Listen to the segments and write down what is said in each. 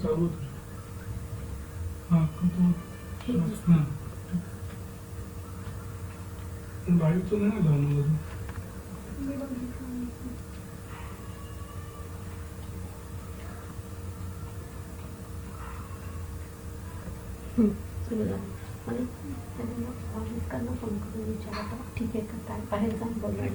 चालू होतं. हां लाईटचं नाही ना जाणवलं अजून. फोन करून विचारा ठीक आहे का, काय बाहेर जाऊन बोलणार.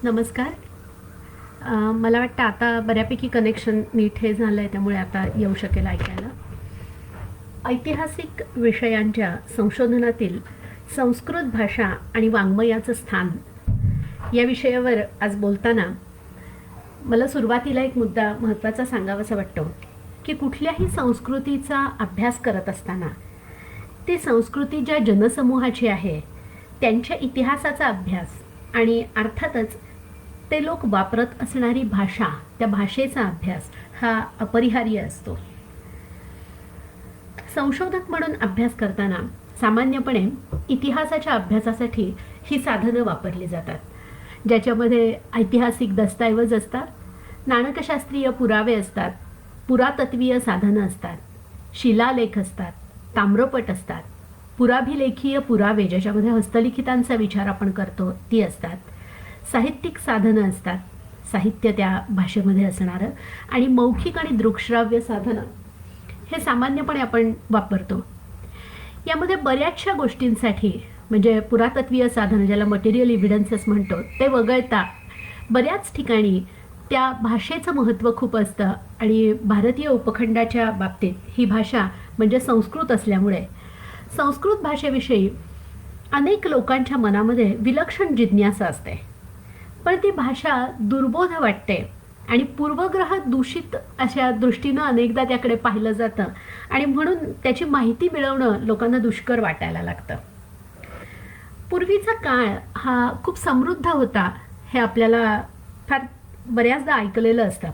नमस्कार. मला वाटतं आता बऱ्यापैकी कनेक्शन नीट हे झालं आहे, त्यामुळे आता येऊ शकेल ऐकायला. ऐतिहासिक विषयांच्या संशोधनातील संस्कृत भाषा आणि वाङ्मयाचं स्थान या विषयावर आज बोलताना मला सुरुवातीला एक मुद्दा महत्त्वाचा सांगावासा वाटतो की कुठल्याही संस्कृतीचा अभ्यास करत असताना ती संस्कृती ज्या जनसमूहाची आहे त्यांच्या इतिहासाचा अभ्यास आणि अर्थातच ते लोक वापरत असणारी भाषा, त्या भाषेचा अभ्यास हा अपरिहार्य असतो. संशोधक म्हणून अभ्यास करताना सामान्यपणे इतिहासाच्या अभ्यासासाठी ही साधनं वापरली जातात, ज्याच्यामध्ये ऐतिहासिक दस्तऐवज असतात, नाणकशास्त्रीय पुरावे असतात, पुरातत्वीय साधनं असतात, शिलालेख असतात, ताम्रपट असतात, पुराभिलेखीय पुरावे ज्याच्यामध्ये हस्तलिखितांचा विचार आपण करतो ती असतात, साहित्यिक साधनं असतात, साहित्य त्या भाषेमध्ये असणारं, आणि मौखिक आणि दृकश्राव्य साधनं हे सामान्यपणे आपण वापरतो. यामध्ये बऱ्याचशा गोष्टींसाठी म्हणजे पुरातत्वीय साधनं ज्याला मटेरियल एव्हिडन्सेस म्हणतो ते वगळता बऱ्याच ठिकाणी त्या भाषेचं महत्त्व खूप असतं. आणि भारतीय उपखंडाच्या बाबतीत ही भाषा म्हणजे संस्कृत असल्यामुळे संस्कृत भाषेविषयी अनेक लोकांच्या मनामध्ये विलक्षण जिज्ञासा असते, पण ती भाषा दुर्बोध वाटते आणि पूर्वग्रह दूषित अशा दृष्टीनं अनेकदा त्याकडे पाहिलं जातं आणि म्हणून त्याची माहिती मिळवणं लोकांना दुष्कर वाटायला लागतं. पूर्वीचा काळ हा खूप समृद्ध होता हे आपल्याला फार बऱ्याचदा ऐकलेलं असतं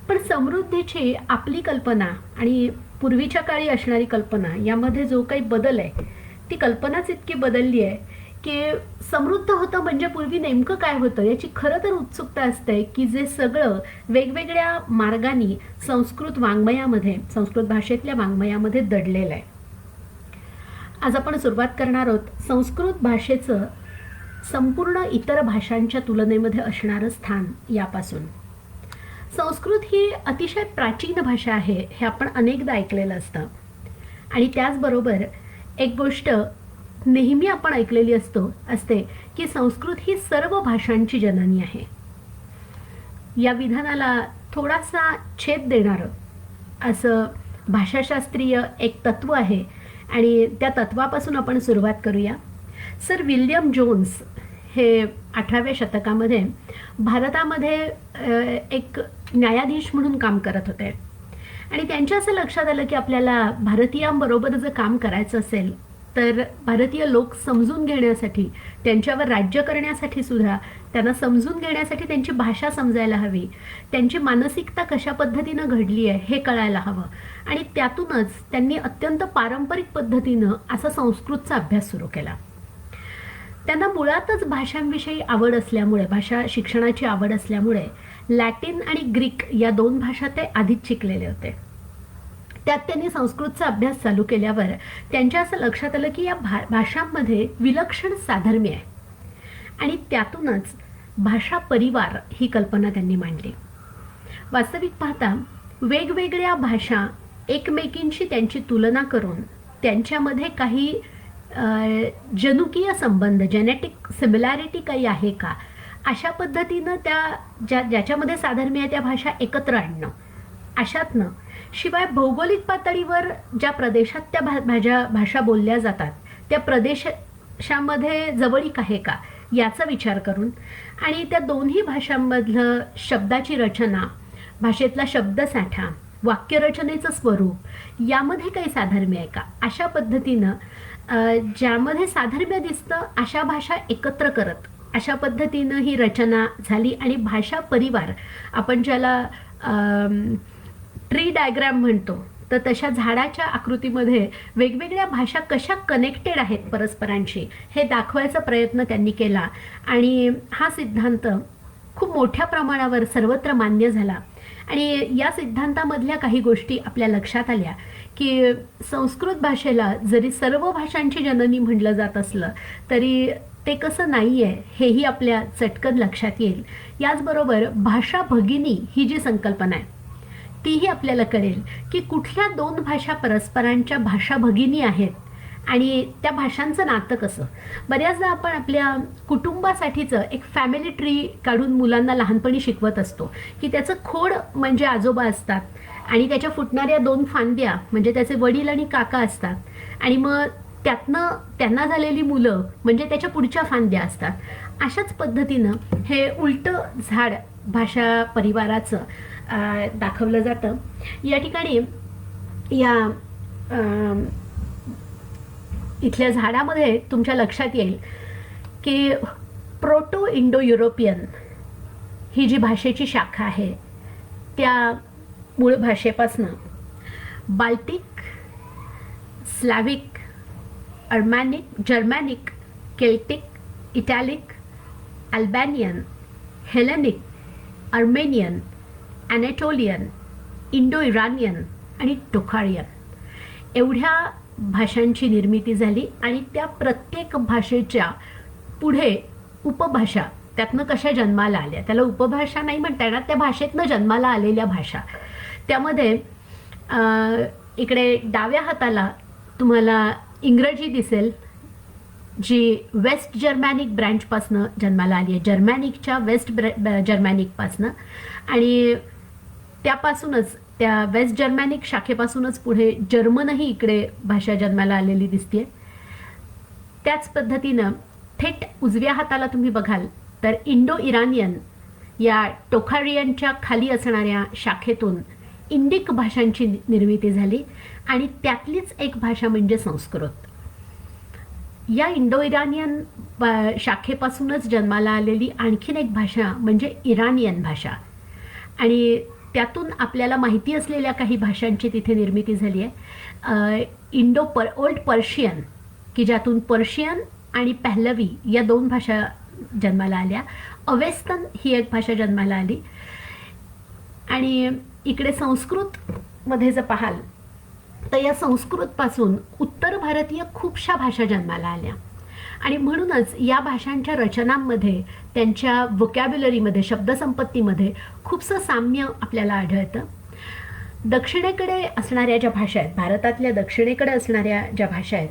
पण समृद्धीची आपली कल्पना आणि पूर्वीच्या काळी असणारी कल्पना यामध्ये जो काही बदल आहे ती कल्पनाच इतकी बदलली आहे की समृद्ध होतं म्हणजे पूर्वी नेमकं काय होतं याची खरं तर उत्सुकता असते की जे सगळं वेगवेगळ्या मार्गांनी संस्कृत वाङ्मयामध्ये, संस्कृत भाषेतल्या वाङ्मयामध्ये दडलेलं आहे. आज आपण सुरुवात करणार आहोत संस्कृत भाषेचं संपूर्ण इतर भाषांच्या तुलनेमध्ये असणारं स्थान यापासून. संस्कृत ही अतिशय प्राचीन भाषा आहे हे आपण अनेकदा ऐकलेलं असतं आणि त्याचबरोबर एक गोष्ट नेहमी आपण ऐकलेली असते की संस्कृत ही सर्व भाषांची जननी आहे. या विधानाला थोडासा छेद देणारं असं भाषाशास्त्रीय एक तत्व आहे आणि त्या तत्वापासून आपण सुरुवात करूया. सर विल्यम जोन्स हे 18व्या शतकामध्ये भारतामध्ये एक न्यायाधीश म्हणून काम करत होते आणि त्यांच्या असं लक्षात आलं की आपल्याला भारतीयांबरोबर जर काम करायचं असेल तर भारतीय लोक समजून घेण्यासाठी, त्यांच्यावर राज्य करण्यासाठी सुद्धा त्यांना समजून घेण्यासाठी त्यांची भाषा समजायला हवी, त्यांची मानसिकता कशा पद्धतीनं घडली आहे हे कळायला हवं आणि त्यातूनच त्यांनी अत्यंत पारंपरिक पद्धतीनं असा संस्कृतचा अभ्यास सुरू केला. त्यांना मुळातच भाषांविषयी आवड असल्यामुळे, भाषा शिक्षणाची आवड असल्यामुळे लॅटिन आणि ग्रीक या 2 भाषा ते आधीच शिकलेले होते. त्यात त्यांनी संस्कृतचा अभ्यास चालू केल्यावर त्यांच्या असं लक्षात आलं की या भाषांमध्ये विलक्षण साधर्म्य आहे आणि त्यातूनच भाषा परिवार ही कल्पना त्यांनी मांडली. वास्तविक पाहता वेगवेगळ्या भाषा एकमेकींशी त्यांची तुलना करून त्यांच्यामध्ये काही जनुकीय संबंध, जेनेटिक सिमिलॅरिटी काही आहे का, अशा पद्धतीनं त्या ज्याच्यामध्ये साधर्म्य आहे त्या भाषा एकत्र आणणं, अशातनं शिवाय भौगोलिक पातळीवर ज्या प्रदेशात त्या भाषा बोलल्या जातात त्या प्रदेशामध्ये जवळीक आहे का याचा विचार करून आणि त्या दोन्ही भाषांमधलं शब्दाची रचना, भाषेतला शब्दसाठा, वाक्यरचनेचं स्वरूप यामध्ये काही साधर्म्य आहे का, अशा पद्धतीनं ज्यामध्ये साधर्म्य दिसतं अशा भाषा एकत्र करत अशा पद्धतीनं ही रचना झाली. आणि भाषा परिवार आपण ज्याला ट्री डायग्राम म्हणतो, तर तशा झाडाच्या आकृतीमध्ये वेगवेगळ्या भाषा कशा कनेक्टेड आहेत परस्परांशी हे दाखवायचा प्रयत्न त्यांनी केला. आणि हा सिद्धांत खूप मोठ्या प्रमाणावर सर्वत्र मान्य झाला. आणि या सिद्धांतामधल्या काही गोष्टी आपल्या लक्षात आल्या की संस्कृत भाषेला जरी सर्व भाषांची जननी म्हटलं जात असलं तरी ते कसं नाही आहे हेही आपल्या चटकन लक्षात येईल. याचबरोबर भाषा भगिनी ही जी संकल्पना आहे तीही आपल्याला कळेल की कुठल्या दोन भाषा परस्परांच्या भाषा भगिनी आहेत आणि त्या भाषांचं नातं कसं. बऱ्याचदा आपण आपल्या कुटुंबासाठीचं एक फॅमिली ट्री काढून मुलांना लहानपणी शिकवत असतो की त्याचं खोड म्हणजे आजोबा असतात आणि त्याच्या फुटणाऱ्या दोन फांद्या म्हणजे त्याचे वडील आणि काका असतात आणि मग त्यातनं त्यांना झालेली मुलं म्हणजे त्याच्या पुढच्या फांद्या असतात. अशाच पद्धतीनं हे उलटं झाड भाषा परिवाराचं दाखवलं जातं. या ठिकाणी या इथल्या झाडामध्ये तुमच्या लक्षात येईल की प्रोटो इंडो युरोपियन ही जी भाषेची शाखा आहे त्या मूळ भाषेपासनं Baltic, Slavic, Germanic, Celtic, Italic, Albanian, Hellenic, Armenian, Anatolian, Indo Iranian आणि टोखारियन एवढ्या भाषांची निर्मिती झाली. आणि त्या प्रत्येक भाषेच्या पुढे उपभाषा त्यातनं कशा जन्माला आल्या, त्याला उपभाषा नाही म्हणता येणार, त्या भाषेतनं जन्माला आलेल्या भाषा. त्यामध्ये इकडे डाव्या हाताला तुम्हाला इंग्रजी दिसेल जी वेस्ट जर्मॅनिक ब्रँचपासनं जन्माला आली आहे, जर्मॅनिकच्या वेस्ट जर्मॅनिकपासनं. आणि त्यापासूनच त्या वेस्ट जर्मॅनिक शाखेपासूनच पुढे जर्मनही इकडे भाषा जन्माला आलेली दिसते. त्याच पद्धतीनं थेट उजव्या हाताला तुम्ही बघाल तर इंडो इरानियन या टोखारियनच्या खाली असणाऱ्या शाखेतून इंडिक भाषांची निर्मिती झाली आणि त्यातलीच एक भाषा म्हणजे संस्कृत. या इंडो इरानियन शाखेपासूनच जन्माला आलेली आणखीन एक भाषा म्हणजे इरानियन भाषा. आणि त्यातून आपल्याला माहिती असलेल्या काही भाषांची तिथे निर्मिती झाली आहे. ओल्ड पर्शियन की ज्यातून पर्शियन आणि पहलवी या दोन भाषा जन्माला आल्या. अवेस्तन ही एक भाषा जन्माला आली. आणि इकडे संस्कृतमध्ये जर पाहाल तर या संस्कृतपासून उत्तर भारतीय खूपशा भाषा जन्माला आल्या आणि म्हणूनच या भाषांच्या रचनांमध्ये त्यांच्या व्होकॅब्युलरीमध्ये शब्दसंपत्तीमध्ये खूपसं साम्य आपल्याला आढळतं. दक्षिणेकडे असणाऱ्या ज्या भाषा आहेत, भारतातल्या दक्षिणेकडे असणाऱ्या ज्या भाषा आहेत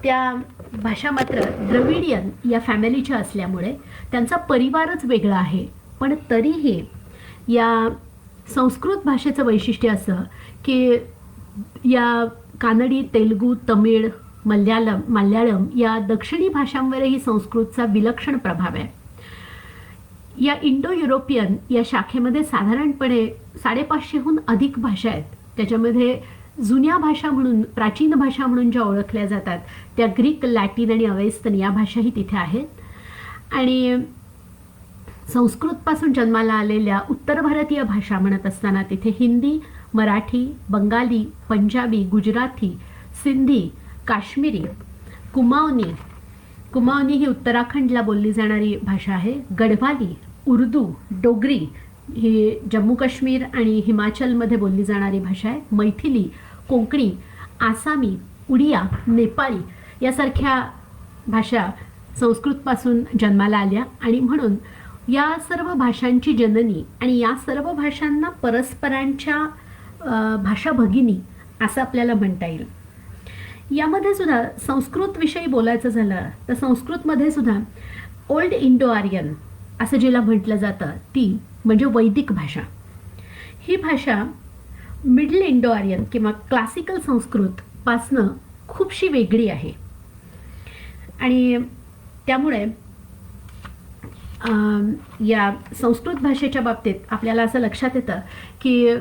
त्या भाषा मात्र द्रविडियन या फॅमिलीच्या असल्यामुळे त्यांचा परिवारच वेगळा आहे. पण तरीही या संस्कृत भाषेचं वैशिष्ट्य असं की या कानडी, तेलुगू, तमिळ, मल्याळम या दक्षिणी भाषांवरही संस्कृतचा विलक्षण प्रभाव आहे. या इंडो युरोपियन या शाखेमध्ये साधारणपणे 550हून अधिक भाषा आहेत. त्याच्यामध्ये जुन्या भाषा म्हणून, प्राचीन भाषा म्हणून ज्या ओळखल्या जातात त्या ग्रीक, लॅटिन आणि अवेस्तन या भाषाही तिथे आहेत. आणि संस्कृतपासून जन्माला आलेल्या उत्तर भारतीय भाषा म्हणत असताना तिथे हिंदी, मराठी, बंगाली, पंजाबी, गुजराती, सिंधी, काश्मीरी, कुमाऊनी ही उत्तराखंडला बोलली जाणारी भाषा आहे. गढवाली, उर्दू, डोगरी ही जम्मू काश्मीर आणि हिमाचलमध्ये बोलली जाणारी भाषा आहे. मैथिली, कोंकणी, आसामी, उडिया, नेपाळी यासारख्या भाषा संस्कृतपासून जन्माला आल्या आणि म्हणून या सर्व भाषांची जननी आणि या सर्व भाषांना परस्परांच्या भाषा भगिनी असं आपल्याला म्हणता येईल. यामध्ये सुद्धा संस्कृतविषयी बोलायचं झालं तर संस्कृतमध्ये सुद्धा ओल्ड इंडो आर्यन असं जिला म्हटलं जातं ती म्हणजे वैदिक भाषा. ही भाषा मिडल इंडो आर्यन किंवा क्लासिकल संस्कृतपासनं खूपशी वेगळी आहे आणि त्यामुळे या संस्कृत भाषेच्या बाबतीत आपल्याला असं लक्षात येतं की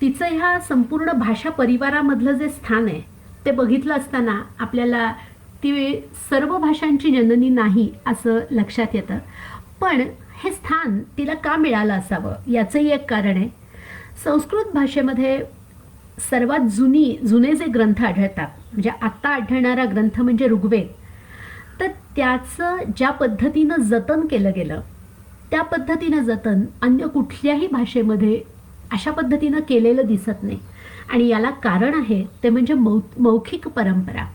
तिचं ह्या संपूर्ण भाषा परिवारामधलं जे स्थान आहे ते बघितलं असताना आपल्याला ती सर्व भाषांची जननी नाही असं लक्षात येतं. पण हे स्थान तिला का मिळालं असावं याचंही एक कारण आहे. संस्कृत भाषेमध्ये सर्वात जुने जे ग्रंथ आढळतात, म्हणजे आत्ता आढळणारा ग्रंथ म्हणजे ऋग्वेद, तर त्याचं ज्या पद्धतीनं जतन केलं गेलं त्या पद्धतीनं जतन अन्य कुठल्याही भाषेमध्ये अशा पद्धतीनं केलेलं दिसत नाही. आणि याला कारण आहे ते म्हणजे मौखिक परंपरा.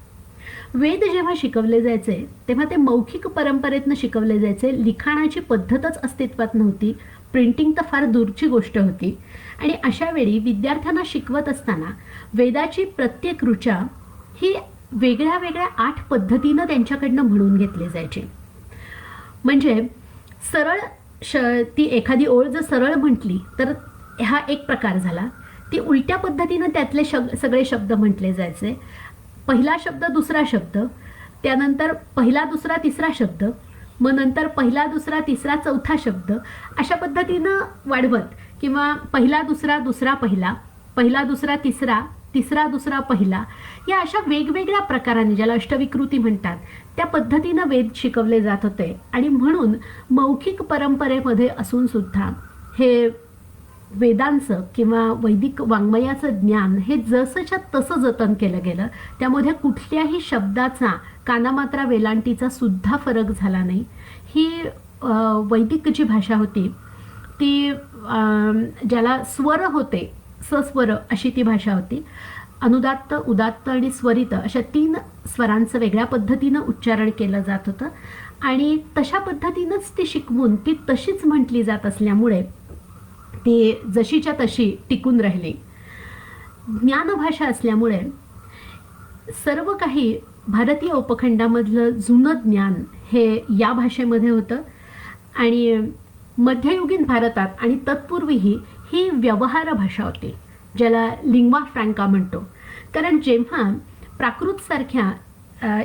वेद जेव्हा शिकवले जायचे तेव्हा ते मौखिक परंपरेतनं शिकवले जायचे. लिखाणाची पद्धतच अस्तित्वात नव्हती, प्रिंटिंग तर फार दूरची गोष्ट होती. आणि अशा वेळी विद्यार्थ्यांना शिकवत असताना वेदाची प्रत्येक ऋचा ही वेगळ्या वेगळ्या 8 पद्धतीनं त्यांच्याकडनं म्हणून घेतली जायची. म्हणजे सरळ ती एखादी ओळ जर सरळ म्हटली तर हा एक प्रकार झाला. ती उलट्या पद्धतीनं त्यातले सगळे शब्द म्हटले जायचे. पहिला शब्द दुसरा शब्द, त्यानंतर पहिला दुसरा तिसरा शब्द, मग नंतर पहिला दुसरा तिसरा चौथा शब्द, अशा पद्धतीनं वाढवत किंवा पहिला दुसरा दुसरा पहिला, पहिला दुसरा तिसरा, तिसरा दुसरा पहिला, या अशा वेगवेगळ्या प्रकाराने ज्याला अष्टविकृती म्हणतात त्या पद्धतीनं वेद शिकवले जात होते. आणि म्हणून मौखिक परंपरेमध्ये असून सुद्धा हे वेदांचं किंवा वैदिक वाङ्मयाचं ज्ञान हे जसंच्या तसं जतन केलं गेलं. त्यामध्ये कुठल्याही शब्दाचा कानामात्रा वेलांटीचा सुद्धा फरक झाला नाही. ही वैदिक जी भाषा होती ती ज्याला स्वर होते, सस्वर अशी ती भाषा होती. अनुदात्त, उदात्त आणि स्वरित अशा 3 स्वरांचं वेगळ्या पद्धतीनं उच्चारण केलं जात होतं. आणि तशा पद्धतीनंच ती शिकवून ती तशीच म्हटली जात असल्यामुळे ती जशीच्या तशी टिकून राहिली. ज्ञानभाषा असल्यामुळे सर्व काही भारतीय उपखंडामधलं जुनं ज्ञान हे या भाषेमध्ये होतं. आणि मध्ययुगीन भारतात आणि तत्पूर्वीही ही व्यवहार भाषा होती, ज्याला लिंग्वा फ्रँका म्हणतो. कारण जेव्हा प्राकृतसारख्या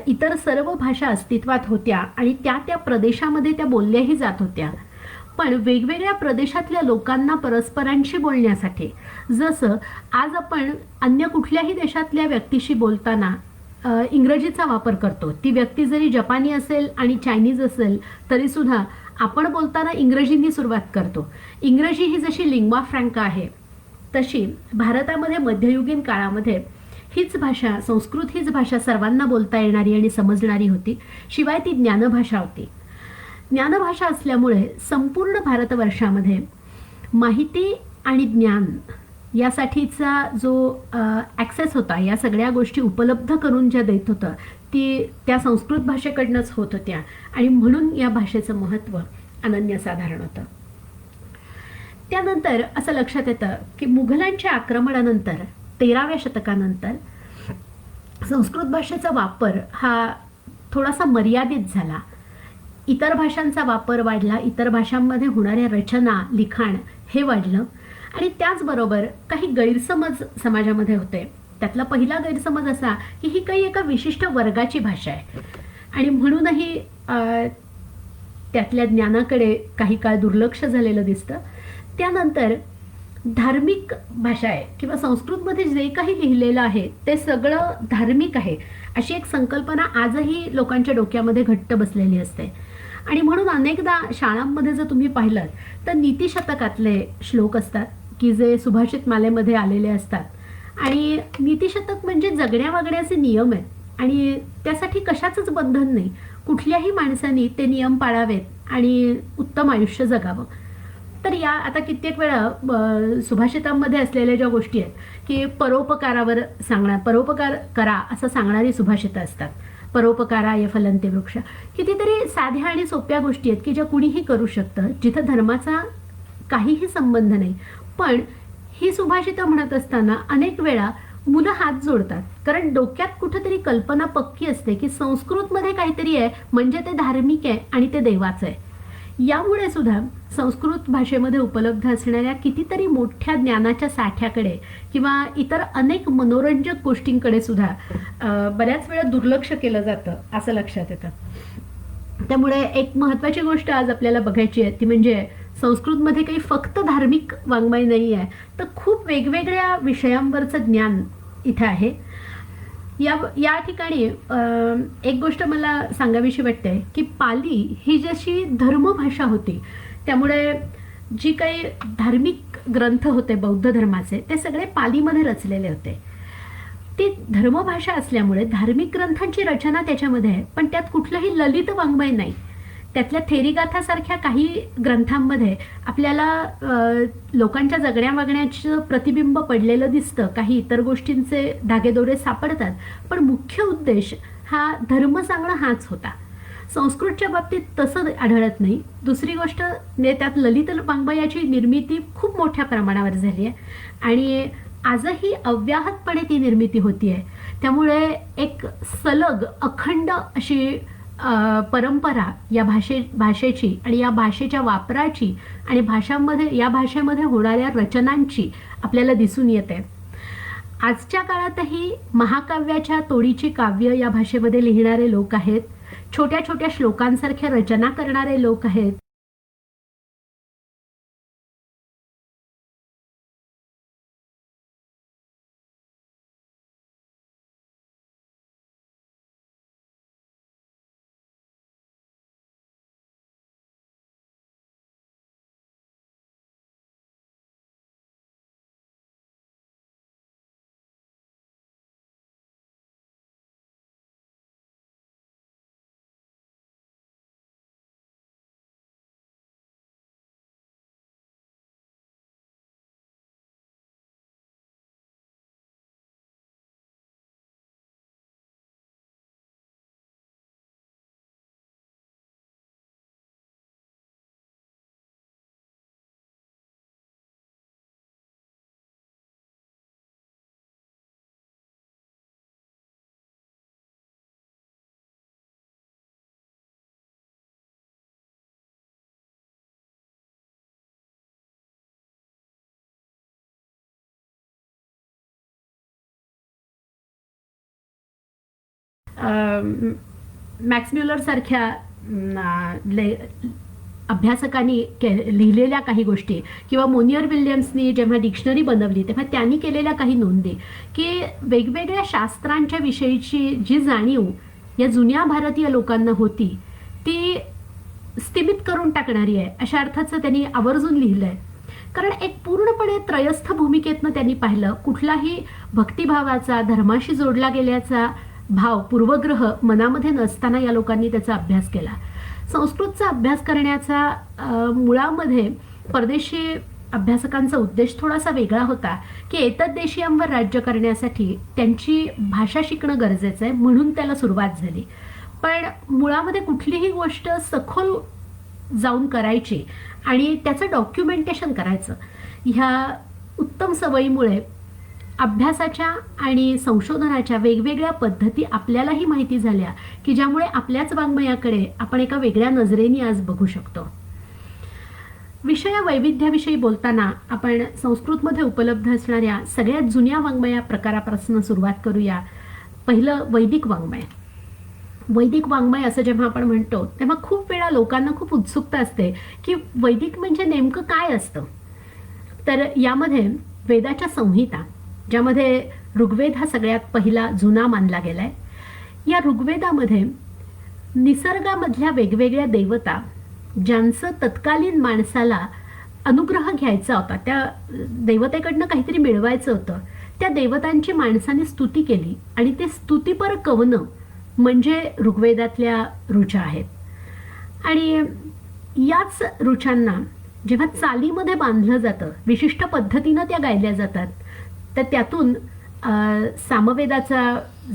इतर सर्व भाषा अस्तित्वात होत्या आणि त्या प्रदेशामध्ये त्या बोलल्याही जात होत्या, पण वेगवेगळ्या प्रदेशातल्या लोकांना परस्परांशी बोलण्यासाठी, जसं आज आपण अन्य कुठल्याही देशातल्या व्यक्तीशी बोलताना इंग्रजीचा वापर करतो, ती व्यक्ती जरी जपानी असेल आणि चायनीज असेल तरीसुद्धा आपण बोलताना इंग्रजींनी सुरुवात करतो. इंग्रजी ही जशी लिंग्वा फ्रँका आहे तशी भारतामध्ये मध्ययुगीन काळामध्ये हीच भाषा, संस्कृत हीच भाषा सर्वांना बोलता येणारी आणि समजणारी होती. शिवाय ती ज्ञानभाषा होती. ज्ञानभाषा असल्यामुळे संपूर्ण भारतवर्षामध्ये माहिती आणि ज्ञान यासाठीचा जो ॲक्सेस होता, या सगळ्या गोष्टी उपलब्ध करून ज्या देत होतं त्या संस्कृत भाषेकडनंच होत होत्या. आणि म्हणून या भाषेचं महत्त्व अनन्यसाधारण होतं. त्यानंतर असं लक्षात येतं की मुघलांच्या आक्रमणानंतर 13व्या शतकानंतर संस्कृत भाषेचा वापर हा थोडासा मर्यादित झाला. इतर भाषांचा वापर वाढला, इतर भाषांमध्ये होणाऱ्या रचना, लिखाण हे वाढलं. आणि त्याचबरोबर काही गैरसमज समाजामध्ये होते. त्यातला पहिला गैरसमज असा की ही काही एका विशिष्ट वर्गाची भाषा आहे आणि म्हणूनही त्यातल्या ज्ञानाकडे काही काळ दुर्लक्ष झालेलं दिसतं. त्यानंतर धार्मिक भाषा आहे किंवा संस्कृतमध्ये जे काही लिहिलेलं आहे ते सगळं धार्मिक आहे अशी एक संकल्पना आजही लोकांच्या डोक्यामध्ये घट्ट बसलेली असते. आणि म्हणून अनेकदा शाळांमध्ये जर तुम्ही पाहिलं तर नीतिशतकातले श्लोक असतात की जे सुभाषित मालेमध्ये आलेले असतात. आणि नीतिशतक म्हणजे जगण्या वागण्याचे नियम आहेत आणि त्यासाठी कशाचंच बंधन नाही. कुठल्याही माणसाने ते नियम पाळावेत आणि उत्तम आयुष्य जगावं. तर या आता कित्येक वेळा सुभाषितांमध्ये असलेल्या ज्या गोष्टी आहेत की परोपकारावर परोपकार करा असं सांगणारी सुभाषितं असतात. परोपकाराय फलंते वृक्ष, कितीतरी साध्या आणि सोप्या गोष्टी आहेत की ज्या कुणीही करू शकतं, जिथं धर्माचा काहीही संबंध नाही. पण ही सुभाषितं म्हणत असताना अनेक वेळा मुलं हात जोडतात, कारण डोक्यात कुठेतरी कल्पना पक्की असते की संस्कृतमध्ये काहीतरी आहे म्हणजे ते धार्मिक आहे आणि ते देवाचं आहे. यामुळे सुद्धा संस्कृत भाषेमध्ये उपलब्ध असणाऱ्या कितीतरी मोठ्या ज्ञानाच्या साठ्याकडे किंवा इतर अनेक मनोरंजक गोष्टींकडे सुद्धा बऱ्याच वेळा दुर्लक्ष केलं जातं असं लक्षात येतं. त्यामुळे एक महत्त्वाची गोष्ट आज आपल्याला बघायची आहे ती म्हणजे संस्कृतमध्ये काही फक्त धार्मिक वाङ्मय नाही आहे, तर खूप वेगवेगळ्या विषयांवरचं ज्ञान इथे आहे. या ठिकाणी एक गोष्ट मला सांगावीशी वाटते की पाली ही जशी धर्मभाषा होती, त्यामुळे जी काही धार्मिक ग्रंथ होते बौद्ध धर्माचे ते सगळे पालीमध्ये रचलेले होते. ती धर्मभाषा असल्यामुळे धार्मिक ग्रंथांची रचना त्याच्यामध्ये आहे, पण त्यात कुठलंही ललित वाङ्मय नाही. त्यातल्या थेरीगाथासारख्या काही ग्रंथांमध्ये आपल्याला लोकांच्या जगण्या वागण्याचं प्रतिबिंब पडलेलं दिसतं, काही इतर गोष्टींचे धागेदोरे सापडतात, पण मुख्य उद्देश हा धर्म सांगणं हाच होता. संस्कृतच्या बाबतीत तसं आढळत नाही. दुसरी गोष्ट त्यात ललित वाङ्मयाची निर्मिती खूप मोठ्या प्रमाणावर झाली आहे आणि आजही अव्याहतपणे ती निर्मिती होतीये. त्यामुळे एक सलग अखंड अशी परंपरा या भाषेची आणि या भाषेच्या वापराची आणि या भाषेमध्ये होणाऱ्या रचनांची आपल्याला दिसून येते. आजच्या काळातही महाकाव्याच्या तोडीची काव्य या भाषेमध्ये लिहिणारे लोक आहेत, छोट्या छोट्या श्लोकांसारख्या रचना करणारे लोक आहेत. मॅक्स म्युलर सारख्या अभ्यासकांनी लिहिलेल्या काही गोष्टी किंवा मोनियर विल्यम्सनी जेव्हा डिक्शनरी बनवली तेव्हा त्यांनी केलेल्या काही नोंदी की वेगवेगळ्या शास्त्रांच्या विषयीची जी जाणीव या जुन्या भारतीय लोकांना होती ती स्थिमित करून टाकणारी आहे अशा अर्थाचं त्यांनी आवर्जून लिहिलंय. कारण एक पूर्णपणे त्रयस्थ भूमिकेतनं त्यांनी पाहिलं, कुठलाही भक्तिभावाचा धर्माशी जोडला गेल्याचा भाव पूर्वग्रह मनामध्ये नसताना या लोकांनी त्याचा अभ्यास केला. संस्कृतचा अभ्यास करण्याचा मुळामध्ये परदेशी अभ्यासकांचा उद्देश थोडासा वेगळा होता की एतद्देशीयांवर राज्य करण्यासाठी त्यांची भाषा शिकणं गरजेचं आहे म्हणून त्याला सुरुवात झाली. पण मुळामध्ये कुठलीही गोष्ट सखोल जाऊन करायची आणि त्याचं डॉक्युमेंटेशन करायचं, ह्या उत्तम सवयीमुळे अभ्यासाच्या आणि संशोधनाच्या वेगवेगळ्या पद्धती आपल्यालाही माहिती झाल्या की ज्यामुळे आपल्याच वाङ्मयाकडे आपण एका वेगळ्या नजरेने आज बघू शकतो. विषय वैविध्याविषयी बोलताना आपण संस्कृतमध्ये उपलब्ध असणाऱ्या सगळ्यात जुन्या वाङ्मया प्रकारापासून सुरुवात करूया. पहिलं वैदिक वाङ्मय. वैदिक वाङ्मय असं जेव्हा आपण म्हणतो तेव्हा खूप वेळा लोकांना खूप उत्सुकता असते की वैदिक म्हणजे नेमकं काय असतं. तर यामध्ये वेदाच्या संहिता, ज्यामध्ये ऋग्वेद हा सगळ्यात पहिला जुना मानला गेलाय, या ऋग्वेदामध्ये निसर्गामधल्या वेगवेगळ्या देवता ज्यांचं तत्कालीन माणसाला अनुग्रह घ्यायचा होता, त्या देवतेकडनं काहीतरी मिळवायचं होतं, त्या देवतांची माणसाने स्तुती केली आणि ते स्तुतीपर कवनं म्हणजे ऋग्वेदातल्या ऋचा आहेत. आणि याच ऋचांना जेव्हा चालीमध्ये बांधलं जातं, विशिष्ट पद्धतीनं त्या गायल्या जातात, तर त्यातून सामवेदाचा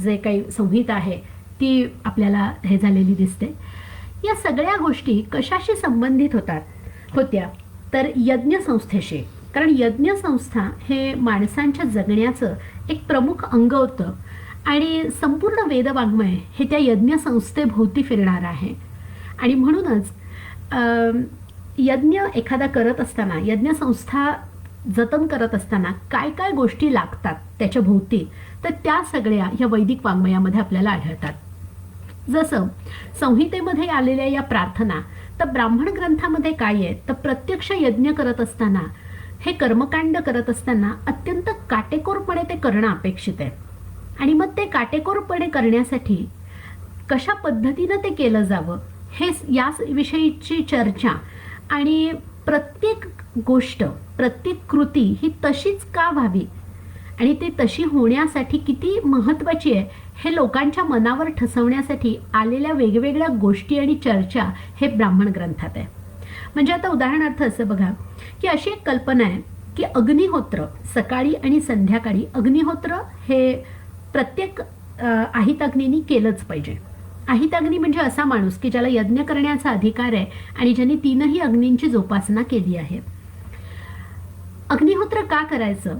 जे काही संहिता आहे ती आपल्याला हे झालेली दिसते. या सगळ्या गोष्टी कशाशी संबंधित होत्या तर यज्ञसंस्थेशी. कारण यज्ञसंस्था हे माणसांच्या जगण्याचं एक प्रमुख अंग होतं आणि संपूर्ण वेदवाङ्मय हे त्या यज्ञसंस्थेभोवती फिरणार आहे. आणि म्हणूनच यज्ञ एखादा करत असताना, यज्ञसंस्था जतन करत असताना काय काय गोष्टी लागतात त्याच्या भोवती, तर त्या सगळ्या या वैदिक वाङ्मयामध्ये आपल्याला आढळतात. जसं संहितेमध्ये आलेल्या या प्रार्थना, तर ब्राह्मण ग्रंथामध्ये काय आहे, तर प्रत्यक्ष यज्ञ करत असताना, हे कर्मकांड करत असताना अत्यंत काटेकोरपणे ते करणं अपेक्षित आहे. आणि मग ते काटेकोरपणे करण्यासाठी कशा पद्धतीनं ते केलं जावं, हे याविषयीची चर्चा आणि प्रत्येक गोष्ट, प्रत्येक कृती ही तशीच का व्हावी आणि ते तशी होण्यासाठी किती महत्त्वाची आहे, हे लोकांच्या मनावर ठसवण्यासाठी आलेल्या वेगवेगळ्या गोष्टी आणि चर्चा हे ब्राह्मण ग्रंथात आहे. म्हणजे आता उदाहरणार्थ असं बघा की अशी एक कल्पना आहे की अग्निहोत्र सकाळी आणि संध्याकाळी अग्निहोत्र हे प्रत्येक आहिताग्नीनी केलंच पाहिजे. आहिताग्नी म्हणजे असा माणूस की ज्याला यज्ञ करण्याचा अधिकार आहे आणि ज्यांनी तीनही अग्नींची जोपासना केली आहे. अग्निहोत्र का करायचं,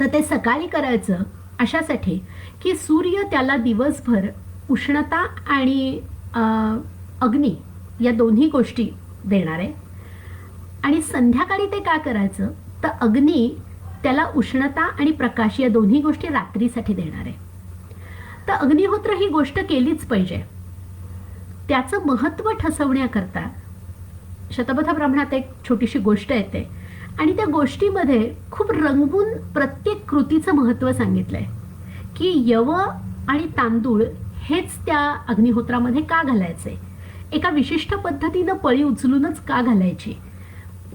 तर ते सकाळी करायचं अशासाठी की सूर्य त्याला दिवसभर उष्णता आणि अग्नी या दोन्ही गोष्टी देणार आहे. आणि संध्याकाळी ते का करायचं, तर अग्नी त्याला उष्णता आणि प्रकाश या दोन्ही गोष्टी रात्रीसाठी देणार आहे. तर अग्निहोत्र ही गोष्ट केलीच पाहिजे. त्याचं महत्त्व ठसवण्याकरता शतपथ ब्राह्मणात एक छोटीशी गोष्ट येते आणि त्या गोष्टीमध्ये खूप रंगवून प्रत्येक कृतीचं महत्त्व सांगितलंय की यव आणि तांदूळ हेच त्या अग्निहोत्रामध्ये का घालायचे, एका विशिष्ट पद्धतीनं पळी उचलूनच का घालायची,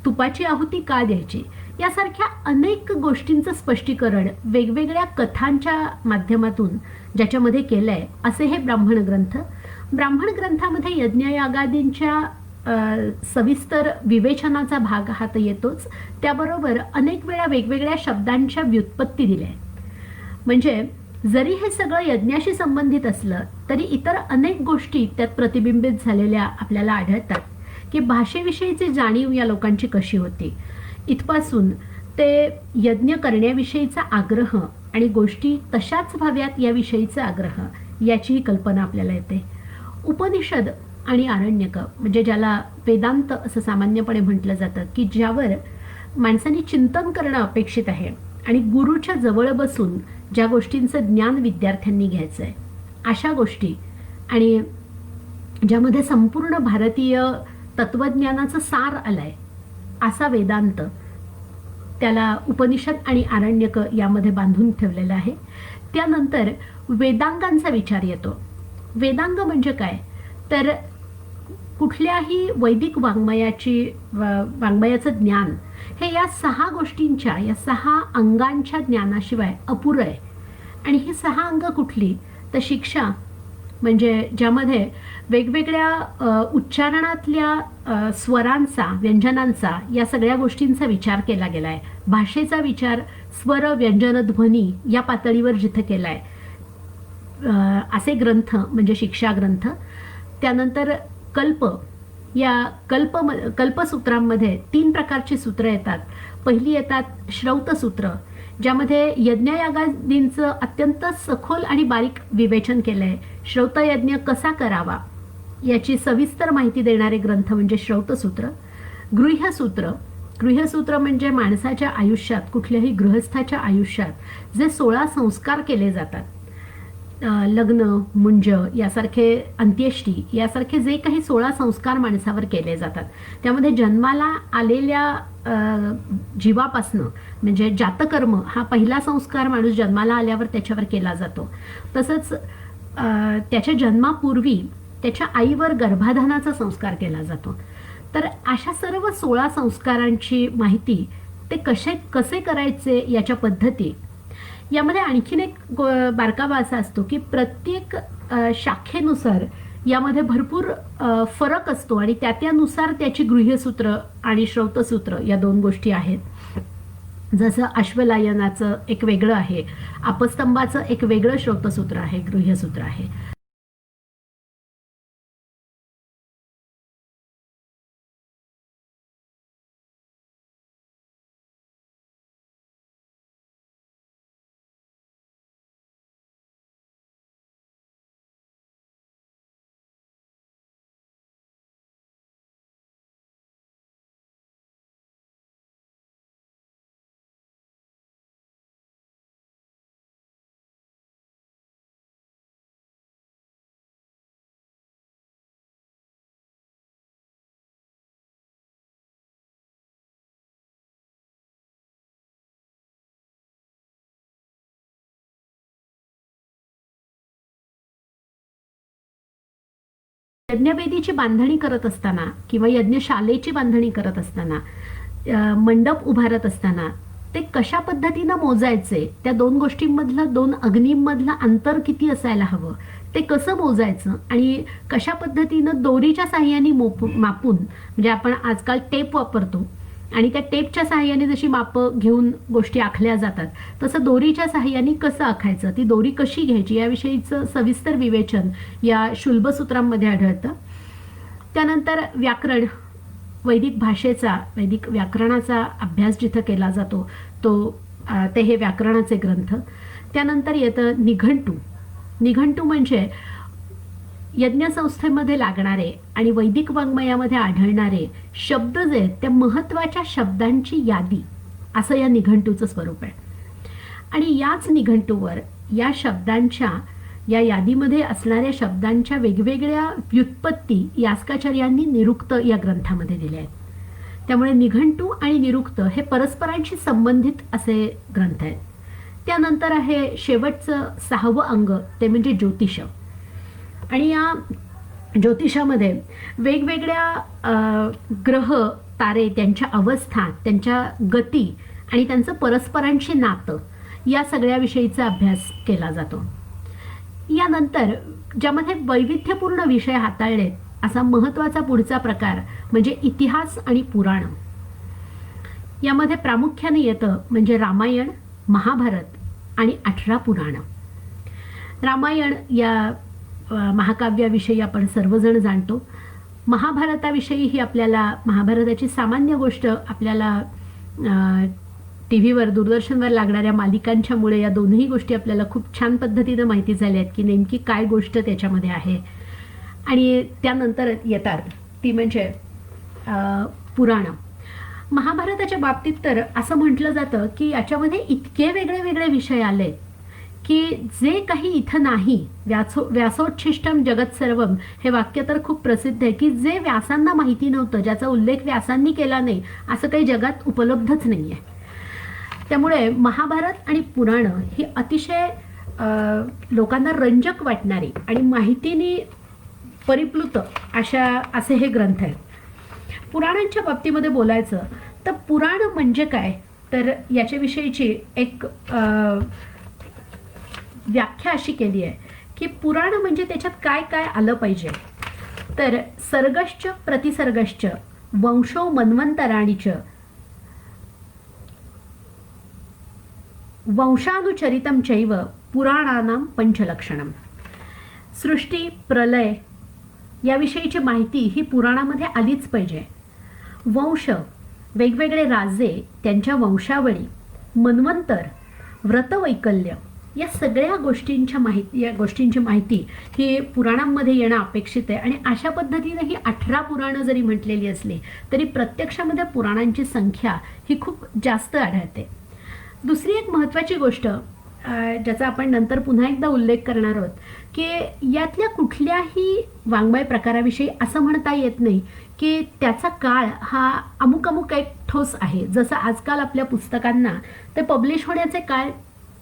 तुपाची आहुती का द्यायची, यासारख्या अनेक गोष्टींचं स्पष्टीकरण वेगवेगळ्या कथांच्या माध्यमातून ज्याच्यामध्ये केलंय असे हे ब्राह्मण ग्रंथ. ब्राह्मण ग्रंथामध्ये यज्ञयागादींच्या सविस्तर विवेचनाचा भाग हा तर येतोच, त्याबरोबर अनेक वेळा वेगवेगळ्या शब्दांच्या व्युत्पत्ती दिल्या आहेत. म्हणजे जरी हे सगळं यज्ञाशी संबंधित असलं तरी इतर अनेक गोष्टी त्यात प्रतिबिंबित झालेल्या आपल्याला आढळतात की भाषेविषयीची जाणीव या लोकांची कशी होती, इथपासून ते यज्ञ करण्याविषयीचा आग्रह आणि गोष्टी तशाच व्हाव्यात याविषयीचा आग्रह याचीही कल्पना आपल्याला येते. उपनिषद आणि आरण्यक म्हणजे ज्याला वेदांत असं सामान्यपणे म्हटलं जातं की ज्यावर माणसांनी चिंतन करणं अपेक्षित आहे आणि गुरुच्या जवळ बसून ज्या गोष्टींचं ज्ञान विद्यार्थ्यांनी घ्यायचं आहे अशा गोष्टी, आणि ज्यामध्ये संपूर्ण भारतीय तत्वज्ञानाचं सार आलाय असा वेदांत, त्याला उपनिषद आणि आरण्यक यामध्ये बांधून ठेवलेलं आहे. त्यानंतर वेदांगांचा विचार येतो. वेदांग म्हणजे काय, तर कुठल्याही वैदिक वाङ्मयाचं ज्ञान हे या 6 गोष्टींच्या, या 6 अंगांच्या ज्ञानाशिवाय अपुरं आहे. आणि ही 6 अंग कुठली, तर शिक्षा म्हणजे ज्यामध्ये वेगवेगळ्या उच्चारणातल्या स्वरांचा, व्यंजनांचा, या सगळ्या गोष्टींचा विचार केला गेला आहे. भाषेचा विचार स्वर, व्यंजन, ध्वनी या पातळीवर जिथं केला आहे असे ग्रंथ म्हणजे शिक्षा ग्रंथ. त्यानंतर कल्प, या कल्पसूत्रांमध्ये 3 प्रकारची सूत्र येतात. पहिली येतात श्रौतसूत्र, ज्यामध्ये यज्ञयागादींचं अत्यंत सखोल आणि बारीक विवेचन केलं आहे. श्रौतयज्ञ कसा करावा याची सविस्तर माहिती देणारे ग्रंथ म्हणजे श्रौतसूत्र. गृह्यसूत्र, गृह्यसूत्र म्हणजे माणसाच्या आयुष्यात, कुठल्याही गृहस्थाच्या आयुष्यात जे 16 संस्कार केले जातात, लग्न, मुंज यासारखे, अंत्येष्टी यासारखे जे काही 16 संस्कार माणसावर केले जातात, त्यामध्ये जन्माला आलेल्या जीवापासनं म्हणजे जातकर्म हा पहिला संस्कार माणूस जन्माला आल्यावर त्याच्यावर केला जातो. तसंच त्याच्या जन्मापूर्वी त्याच्या आईवर गर्भाधानाचा संस्कार केला जातो. तर अशा सर्व 16 संस्कारांची माहिती, ते कसे करायचे याच्या पद्धती, यामध्ये आणखीन एक बारकावा असा असतो की प्रत्येक शाखेनुसार यामध्ये भरपूर फरक असतो आणि त्यानुसार त्याची गृह्यसूत्र आणि श्रौतसूत्र या 2 गोष्टी आहेत. जसं अश्वलायनाचं एक वेगळं आहे, अपस्तंभाचं एक वेगळं श्रौतसूत्र आहे, गृह्यसूत्र आहे. यज्ञवेदीची बांधणी करत असताना किंवा यज्ञशालेची बांधणी करत असताना, मंडप उभारत असताना ते कशा पद्धतीनं मोजायचे, त्या दोन गोष्टींमधलं, दोन अग्नींमधलं अंतर किती असायला हवं, ते कसं मोजायचं आणि कशा पद्धतीनं दोरीच्या साहाय्याने मापून, म्हणजे आपण आजकाल टेप वापरतो आणि त्या टेपच्या साहाय्याने जशी मापं घेऊन गोष्टी आखल्या जातात, तसं दोरीच्या साहाय्याने कसं आखायचं, ती दोरी कशी घ्यायची याविषयीचं सविस्तर विवेचन या शुल्बसूत्रांमध्ये आढळतं. त्यानंतर व्याकरण, वैदिक भाषेचा, वैदिक व्याकरणाचा अभ्यास जिथं केला जातो ते हे व्याकरणाचे ग्रंथ. त्यानंतर येतं निघंटू. निघंटू म्हणजे यज्ञसंस्थेमध्ये लागणारे आणि वैदिक वाङ्मयामध्ये आढळणारे शब्द जे आहेत त्या महत्त्वाच्या शब्दांची यादी, असं या निघंटूचं स्वरूप आहे. आणि याच निघंटूवर या शब्दांच्या, या यादीमध्ये असणाऱ्या शब्दांच्या वेगवेगळ्या व्युत्पत्ती यास्काचार्यांनी निरुक्त या ग्रंथामध्ये दिल्या आहेत. त्यामुळे निघंटू आणि निरुक्त हे परस्परांशी संबंधित असे ग्रंथ आहेत. त्यानंतर आहे शेवटचं 6वं अंग, ते म्हणजे ज्योतिष. आणि या ज्योतिषामध्ये वेगवेगळ्या ग्रह, तारे, त्यांच्या अवस्था, त्यांच्या गती आणि त्यांचं परस्परांशी नातं, या सगळ्याविषयीचा अभ्यास केला जातो. यानंतर ज्यामध्ये वैविध्यपूर्ण विषय हाताळलेत असा महत्त्वाचा पुढचा प्रकार म्हणजे इतिहास आणि पुराण. यामध्ये प्रामुख्याने येतं म्हणजे रामायण, महाभारत आणि 18 पुराण. रामायण या महाकाव्याविषयी आपण सर्वजण जाणतो. महाभारताविषयी ही आपल्याला, महाभारताची सामान्य गोष्ट आपल्याला टी व्हीवर, दूरदर्शनवर लागणाऱ्या मालिकांच्यामुळे या दोन्ही गोष्टी आपल्याला खूप छान पद्धतीनं माहिती झाल्या आहेत की नेमकी काय गोष्ट त्याच्यामध्ये आहे. आणि त्यानंतर येतात ती म्हणजे पुराणं. महाभारताच्या बाबतीत तर असं म्हटलं जातं की याच्यामध्ये इतके वेगळे वेगळे विषय आले की जे काही इथं नाही, व्यासोच्छिष्टम जगत सर्वम हे वाक्य तर खूप प्रसिद्ध आहे की जे व्यासांना माहिती नव्हतं, ज्याचा उल्लेख व्यासांनी केला नाही, असं काही जगात उपलब्धच नाही आहे. त्यामुळे महाभारत आणि पुराणं ही अतिशय लोकांना रंजक वाटणारी आणि माहितीने परिप्लुत असे हे ग्रंथ आहेत. पुराणांच्या बाबतीमध्ये बोलायचं तर पुराण म्हणजे काय, तर याच्याविषयीची एक व्याख्या अशी केली आहे की पुराण म्हणजे त्याच्यात काय काय आलं पाहिजे. तर सर्गश्च प्रतिसर्गश्च वंशो मन्वंतराणीच वंशानुचरितम चैव पुराणानां पंचलक्षणम. सृष्टी, प्रलय याविषयीची माहिती ही पुराणामध्ये आलीच पाहिजे. वंश, वेगवेगळे राजे, त्यांच्या वंशावळी, मन्वंतर, व्रतवैकल्य या सगळ्या गोष्टींची माहिती ही पुराणांमध्ये येणं अपेक्षित आहे. आणि अशा पद्धतीने ही 18 पुराणं जरी म्हटलेली असली तरी प्रत्यक्षामध्ये पुराणांची संख्या ही खूप जास्त आढळते. दुसरी एक महत्त्वाची गोष्ट ज्याचा आपण नंतर पुन्हा एकदा उल्लेख करणार आहोत की यातल्या कुठल्याही वाङ्मय प्रकाराविषयी असं म्हणता येत नाही की त्याचा काळ हा अमुक अमुक एक ठोस आहे. जसं आजकाल आपल्या पुस्तकांना ते पब्लिश होण्याचे काळ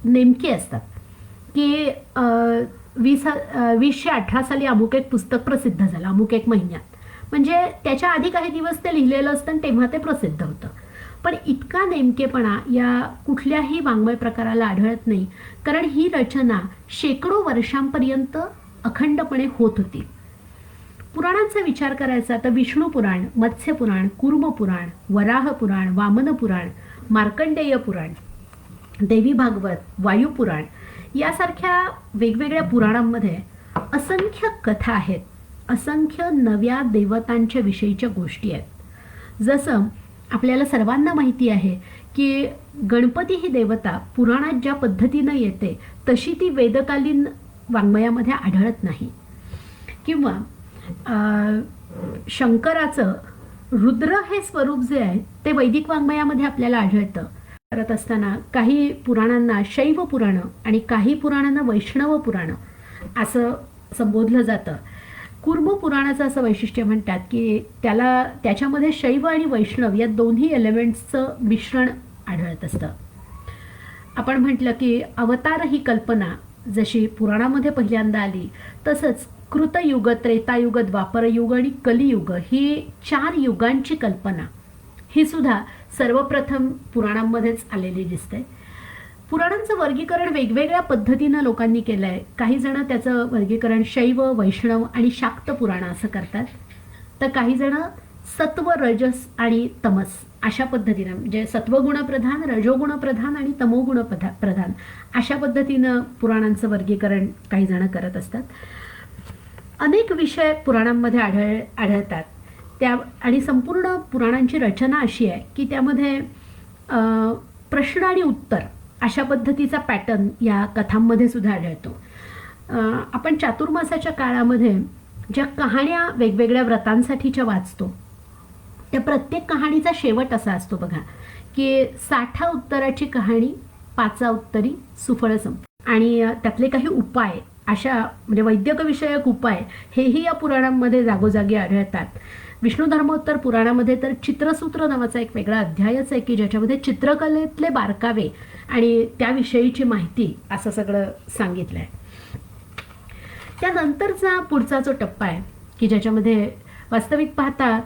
नेमके असतात की 2018 साली अमुक एक पुस्तक प्रसिद्ध झालं, अमुक एक महिन्यात, म्हणजे त्याच्या आधी काही दिवस ते लिहिलेलं असतं आणि तेव्हा ते प्रसिद्ध होतं. पण इतका नेमकेपणा या कुठल्याही वाङ्मय प्रकाराला आढळत नाही, कारण ही रचना शेकडो वर्षांपर्यंत अखंडपणे होत होती. पुराणांचा विचार करायचा तर विष्णू पुराण, मत्स्य पुराण, कूर्म पुराण, वराह पुराण, वामन पुराण, मार्कंडेय पुराण, देवी भागवत, वायू पुराण यासारख्या वेगवेगळ्या पुराणांमध्ये असंख्य कथा आहेत, असंख्य नव्या देवतांच्या विषयीच्या गोष्टी आहेत. जसं आपल्याला सर्वांना माहिती आहे की गणपती ही देवता पुराणात ज्या पद्धतीनं येते तशी ती वेदकालीन वाङ्मयामध्ये आढळत नाही. किंवा शंकराचं रुद्र हे स्वरूप जे आहे ते वैदिक वाङ्मयामध्ये आपल्याला आढळतं. करत असताना काही पुराणांना शैव पुराणं आणि काही पुराणांना वैष्णव पुराणं असं संबोधलं जातं. कूर्म पुराणाचं असं वैशिष्ट्य म्हणतात की त्याच्यामध्ये शैव आणि वैष्णव या दोन्ही एलिमेंट्सचं मिश्रण आढळत असतं. आपण म्हटलं की अवतार ही कल्पना जशी पुराणामध्ये पहिल्यांदा आली तसंच कृतयुग, त्रेतायुग, द्वापरयुग आणि कलियुग ही 4 युगांची कल्पना ही सुद्धा सर्वप्रथम पुराणांमध्येच आलेली दिसते. पुराणांचं वर्गीकरण वेगवेगळ्या पद्धतीनं लोकांनी केलं आहे. काही जण त्याचं वर्गीकरण शैव, वैष्णव आणि शाक्त पुराण असं करतात, तर काही जण सत्व, रजस आणि तमस अशा पद्धतीनं, म्हणजे सत्वगुणप्रधान, रजोगुणप्रधान आणि तमोगुण प्रधान अशा पद्धतीनं पुराणांचं वर्गीकरण काही जण करत असतात. अनेक विषय पुराणांमध्ये आढळतात त्या, आणि संपूर्ण पुराणांची रचना अशी आहे की त्यामध्ये प्रश्न आणि उत्तर अशा पद्धतीचा पॅटर्न या कथांमध्ये सुद्धा आढळतो. आपण चातुर्मासाच्या काळामध्ये ज्या कहाण्या वेगवेगळ्या व्रतांसाठीच्या वाचतो, त्या प्रत्येक कहाणीचा शेवट असा असतो बघा, की 60 उत्तराची कहाणी 5 उत्तरी सुफळ संप, आणि त्यातले काही उपाय, अशा म्हणजे वैद्यकविषयक उपाय हेही या पुराणांमध्ये जागोजागी आढळतात. विष्णू धर्मोत्तर पुराणामध्ये तर चित्रसूत्र नावाचा एक वेगळा अध्यायच आहे की ज्याच्यामध्ये चित्रकलेतले बारकावे आणि त्याविषयीची माहिती असं सगळं सांगितलं आहे. त्यानंतरचा पुढचा जो टप्पा आहे की ज्याच्यामध्ये वास्तविक पाहता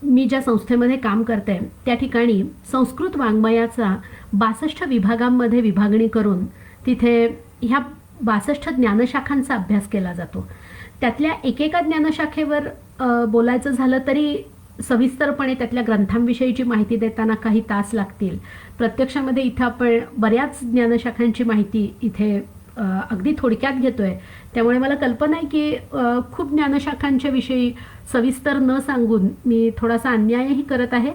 मी ज्या संस्थेमध्ये काम करते त्या ठिकाणी संस्कृत वाङ्मयाचा 62 विभागांमध्ये विभागणी करून तिथे ह्या 62 ज्ञानशाखांचा अभ्यास केला जातो. त्यातल्या एकेका ज्ञानशाखेवर बोलायचं झालं तरी सविस्तरपणे त्यातल्या ग्रंथांविषयीची माहिती देताना काही तास लागतील. प्रत्यक्षामध्ये इथं आपण बऱ्याच ज्ञानशाखांची माहिती इथे अगदी थोडक्यात घेतोय, त्यामुळे मला कल्पना आहे की खूप ज्ञानशाखांच्या विषयी सविस्तर न सांगून मी थोडासा अन्यायही करत आहे.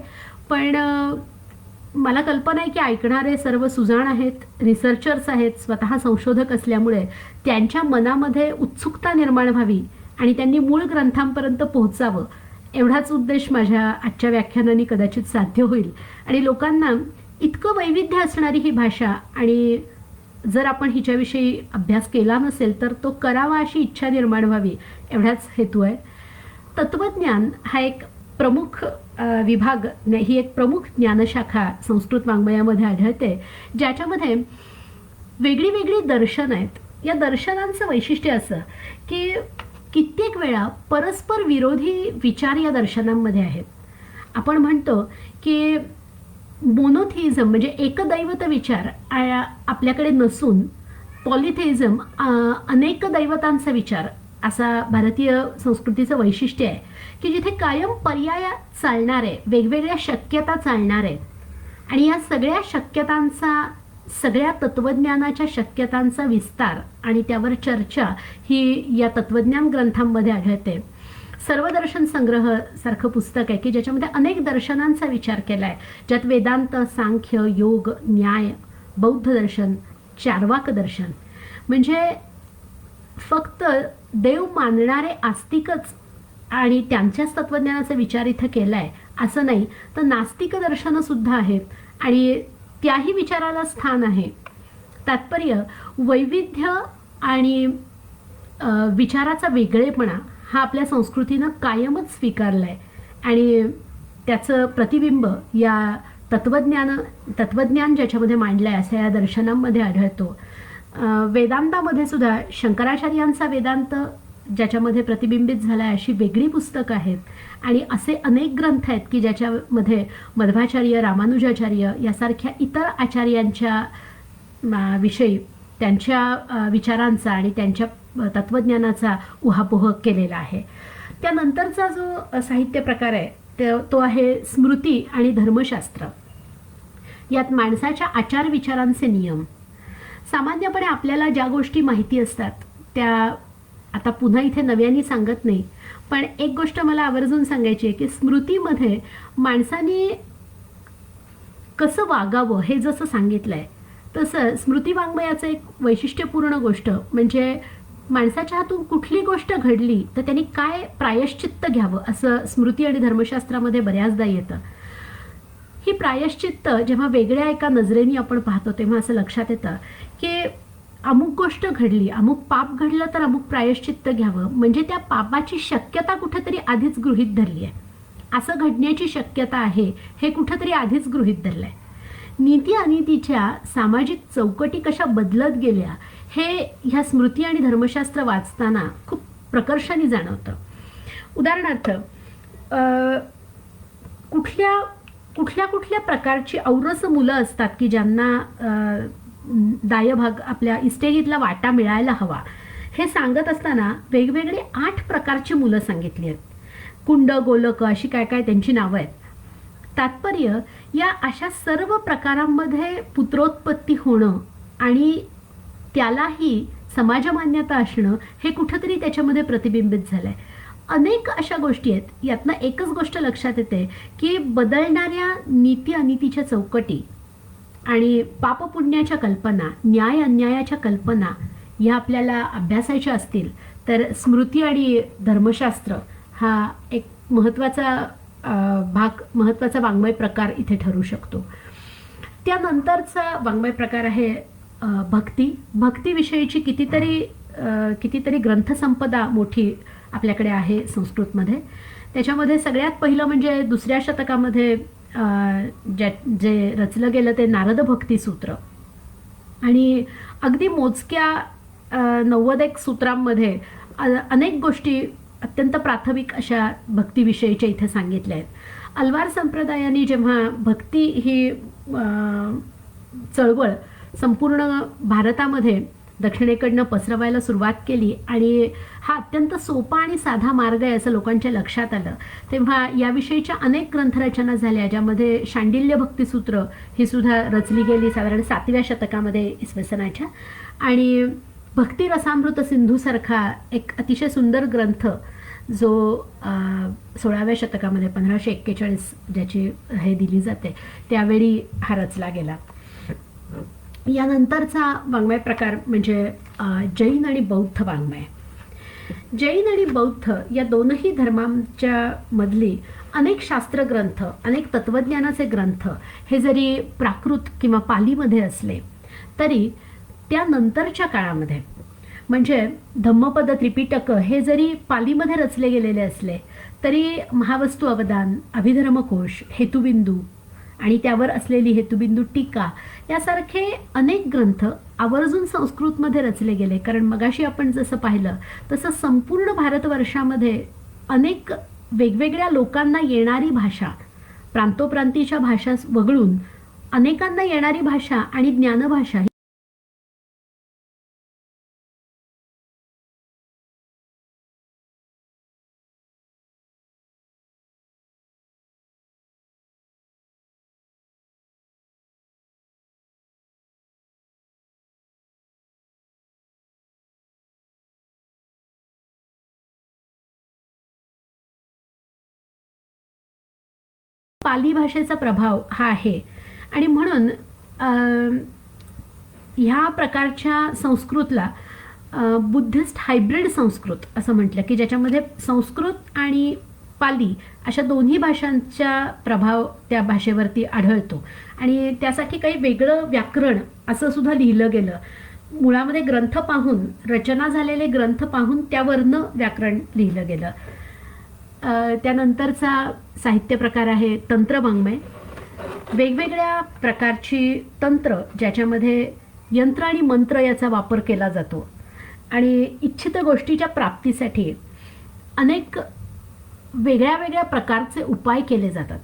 पण मला कल्पना आहे की ऐकणारे सर्व सुजाण आहेत, रिसर्चर्स आहेत, स्वतः संशोधक असल्यामुळे त्यांच्या मनामध्ये उत्सुकता निर्माण व्हावी आणि त्यांनी मूळ ग्रंथांपर्यंत पोहोचावं, एवढाच उद्देश माझ्या आजच्या व्याख्यानाने कदाचित साध्य होईल. आणि लोकांना इतकं वैविध्य असणारी ही भाषा, आणि जर आपण हिच्याविषयी अभ्यास केला नसेल तर तो करावा अशी इच्छा निर्माण व्हावी, एवढाच हेतू आहे. तत्वज्ञान हा एक प्रमुख विभाग, ही एक प्रमुख ज्ञानशाखा संस्कृत वाङ्मयामध्ये आढळते, ज्याच्यामध्ये वेगळी वेगळी दर्शनं आहेत. या दर्शनांचं वैशिष्ट्य असं की कित्येक वेळा परस्पर विरोधी विचार या दर्शनांमध्ये आहेत. आपण म्हणतो की मोनोथिइझम म्हणजे एकदैवत विचार आपल्याकडे नसून पॉलिथेइझम, अनेक दैवतांचा विचार, असा भारतीय संस्कृतीचं वैशिष्ट्य आहे की जिथे कायम पर्याय चालणारे, वेगवेगळ्या शक्यता चालणारे, आणि या सगळ्या शक्यतांचा, सगळ्या तत्वज्ञानाच्या शक्यतांचा विस्तार आणि त्यावर चर्चा ही या तत्वज्ञान ग्रंथांमध्ये आढळते. सर्वदर्शन संग्रह सारखं पुस्तक आहे की ज्याच्यामध्ये अनेक दर्शनांचा विचार केला आहे, ज्यात वेदांत, सांख्य, योग, न्याय, बौद्ध दर्शन, चार्वाक दर्शन, म्हणजे फक्त देव मानणारे आस्तिकच आणि त्यांच्याच तत्वज्ञानाचा विचार इथं केला आहे असं नाही, तर नास्तिक दर्शनं सुद्धा आहेत आणि त्याही विचाराला स्थान आहे. तात्पर्य वैविध्य आणि विचाराचा वेगळेपणा हा आपल्या संस्कृतीनं कायमच स्वीकारला आहे, आणि त्याचं प्रतिबिंब या तत्वज्ञान ज्याच्यामध्ये मांडलं आहे असं या दर्शनांमध्ये आढळतो. वेदांतामध्ये सुद्धा शंकराचार्यांचा वेदांत ज्याच्यामध्ये प्रतिबिंबित झाला आहे अशी वेगळी पुस्तकं आहेत, आणि असे अनेक ग्रंथ आहेत की ज्याच्यामध्ये मध्वाचार्य, रामानुजाचार्य यासारख्या इतर आचार्यांच्या विषयी, त्यांच्या विचारांचा आणि त्यांच्या तत्वज्ञानाचा उहापोह केलेला आहे. त्यानंतरचा जो साहित्य प्रकार आहे तो आहे स्मृती आणि धर्मशास्त्र. यात माणसाच्या आचार विचारांचे नियम, सामान्यपणे आपल्याला ज्या गोष्टी माहिती असतात त्या आता पुन्हा इथे नव्याने सांगत नाही, पण एक गोष्ट मला आवर्जून सांगायची आहे की स्मृतीमध्ये माणसाने कसं वागावं हे जसं सांगितलं आहे तसं स्मृती वाङ्मयाचं एक वैशिष्ट्यपूर्ण गोष्ट म्हणजे माणसाच्या हातून कुठली गोष्ट घडली तर त्यांनी काय प्रायश्चित्त घ्यावं असं स्मृती आणि धर्मशास्त्रामध्ये बऱ्याचदा येतं. ही प्रायश्चित्त जेव्हा वेगळ्या एका नजरेने आपण पाहतो तेव्हा असं लक्षात येतं की अमुक गोष्ट घडली, अमुक पाप घडलं तर अमुक प्रायश्चित्त घ्यावं, म्हणजे त्या पापाची शक्यता कुठेतरी आधीच गृहीत धरली आहे, असं घडण्याची शक्यता आहे हे कुठेतरी आधीच गृहीत धरलं आहे. नीती अनितीच्या सामाजिक चौकटी कशा बदलत गेल्या हे ह्या स्मृती आणि धर्मशास्त्र वाचताना खूप प्रकर्षाने जाणवतं. उदाहरणार्थ कुठल्या कुठल्या कुठल्या प्रकारची औरस मुलं असतात की ज्यांना दायभाग आपल्या इस्टेगीतला वाटा मिळायला हवा, हे सांगत असताना वेगवेगळी 8 प्रकारची मुलं सांगितली आहेत. कुंड, गोलक अशी काय काय त्यांची नावं आहेत. तात्पर्य या अशा सर्व प्रकारांमध्ये पुत्रोत्पत्ती होणं आणि त्यालाही समाजमान्यता असणं हे कुठंतरी त्याच्यामध्ये प्रतिबिंबित झालंय. अनेक अशा गोष्टी आहेत. यातनं एकच गोष्ट लक्षात येते की बदलणाऱ्या नीती अनितीच्या चौकटी आणि पापपुण्याच्या कल्पना, न्याय अन्यायाच्या कल्पना या आपल्याला अभ्यासायच्या असतील तर स्मृती आणि धर्मशास्त्र हा एक महत्त्वाचा महत्त्वाचा वाङ्मय प्रकार इथे ठरू शकतो. त्यानंतरचा वाङ्मय प्रकार आहे भक्ती. भक्तीविषयीची कितीतरी ग्रंथसंपदा मोठी आपल्याकडे आहे संस्कृतमध्ये. त्याच्यामध्ये सगळ्यात पहिलं म्हणजे 2ऱ्या शतकामध्ये जे रचलं गेलं ते नारद भक्ती सूत्र, आणि अगदी मोजक्या 91 सूत्रांमध्ये अनेक गोष्टी अत्यंत प्राथमिक अशा भक्तीविषयीच्या इथे सांगितल्या आहेत. अल्वार संप्रदायाने जेव्हा भक्ती ही चळवळ संपूर्ण भारतामध्ये दक्षिणेकडनं पसरवायला सुरुवात केली आणि हा अत्यंत सोपा आणि साधा मार्ग आहे असं लोकांच्या लक्षात आलं, तेव्हा याविषयीच्या अनेक ग्रंथरचना झाल्या, ज्यामध्ये शांडिल्य भक्तिसूत्र ही सुद्धा रचली गेली साधारण 7व्या शतकामध्ये इसवी सनाच्या. आणि भक्ती रसामृत सिंधूसारखा एक अतिशय सुंदर ग्रंथ जो 16व्या शतकामध्ये 1541 ज्याची हे दिली जाते त्यावेळी हा रचला गेला. यानंतरचा वाङ्मय प्रकार म्हणजे जैन आणि बौद्ध वाङ्मय. जैन आणि बौद्ध या दोनही धर्मांच्या मधली अनेक शास्त्रग्रंथ, अनेक तत्वज्ञानाचे ग्रंथ हे जरी प्राकृत किंवा पालीमध्ये असले तरी त्यानंतरच्या काळामध्ये म्हणजे धम्मपद, त्रिपिटक हे जरी पालीमध्ये रचले गेलेले असले तरी महावस्तू अवदान, अभिधर्मकोश, हेतुबिंदू आणि त्यावर असलेली हेतुबिंदू टीका यासारखे अनेक ग्रंथ आवर्जून संस्कृतमध्ये रचले गेले. कारण मगाशी आपण जसं पाहिलं तसं संपूर्ण भारतवर्षामध्ये अनेक वेगवेगळ्या लोकांना येणारी भाषा, प्रांतोप्रांतीच्या भाषा वगळून अनेकांना येणारी भाषा आणि ज्ञानभाषा पाली भाषेचा प्रभाव हा आहे. आणि म्हणून ह्या प्रकारच्या संस्कृतला बुद्धिस्ट हायब्रिड संस्कृत असं म्हटलं की ज्याच्यामध्ये संस्कृत आणि पाली अशा दोन्ही भाषांचा प्रभाव त्या भाषेवरती आढळतो. आणि त्यासाठी काही वेगळं व्याकरण असं सुद्धा लिहिलं गेलं. मुळामध्ये ग्रंथ पाहून, रचना झालेले ग्रंथ पाहून त्यावरनं व्याकरण लिहिलं गेलं. त्यानंतरचा साहित्य प्रकार आहे तंत्र वाङ्मय. वेगवेगळ्या प्रकारची तंत्र ज्याच्यामध्ये यंत्र आणि मंत्र याचा वापर केला जातो आणि इच्छित गोष्टीच्या प्राप्तीसाठी अनेक वेगळ्या वेगळ्या प्रकारचे उपाय केले जातात.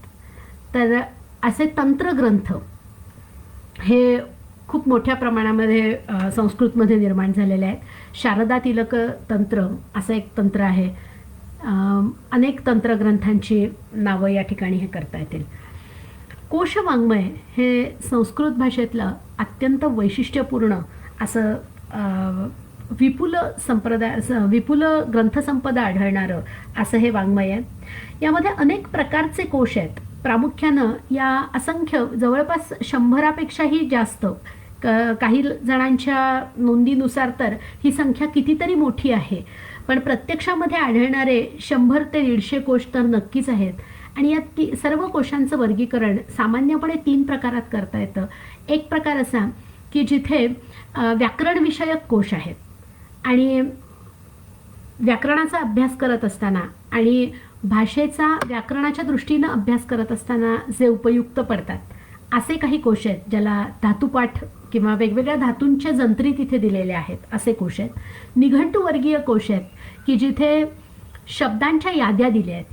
तर असे तंत्रग्रंथ हे खूप मोठ्या प्रमाणामध्ये संस्कृतमध्ये निर्माण झालेले आहेत. शारदा तिलक तंत्र असं एक तंत्र आहे. अनेक तंत्रग्रंथांची नावं या ठिकाणी हे करता येतील. कोशवाङ्मय हे संस्कृत भाषेतलं अत्यंत वैशिष्ट्यपूर्ण असं विपुल ग्रंथसंपदा आढळणारं असं हे वाङ्मय आहे. यामध्ये अनेक प्रकारचे कोश आहेत. प्रामुख्यानं या असंख्य जवळपास 100पेक्षाही जास्त, काही जणांच्या नोंदीनुसार तर ही संख्या कितीतरी मोठी आहे, पण प्रत्यक्षामध्ये आढळणारे 100 ते 150 कोश तर नक्कीच आहेत. आणि या सर्व कोशांचं वर्गीकरण सामान्यपणे 3 प्रकारात करता येतं. एक प्रकार असा की जिथे व्याकरणविषयक कोश आहेत आणि व्याकरणाचा अभ्यास करत असताना आणि भाषेचा व्याकरणाच्या दृष्टीनं अभ्यास करत असताना जे उपयुक्त पडतात असे काही कोश आहेत, ज्याला धातुपाठ किंवा वेगवेगळ्या धातूंच्या जंत्री तिथे दिलेल्या आहेत असे कोश आहेत. निघंटुवर्गीय कोश आहेत की जिथे शब्दांच्या याद्या दिल्या आहेत.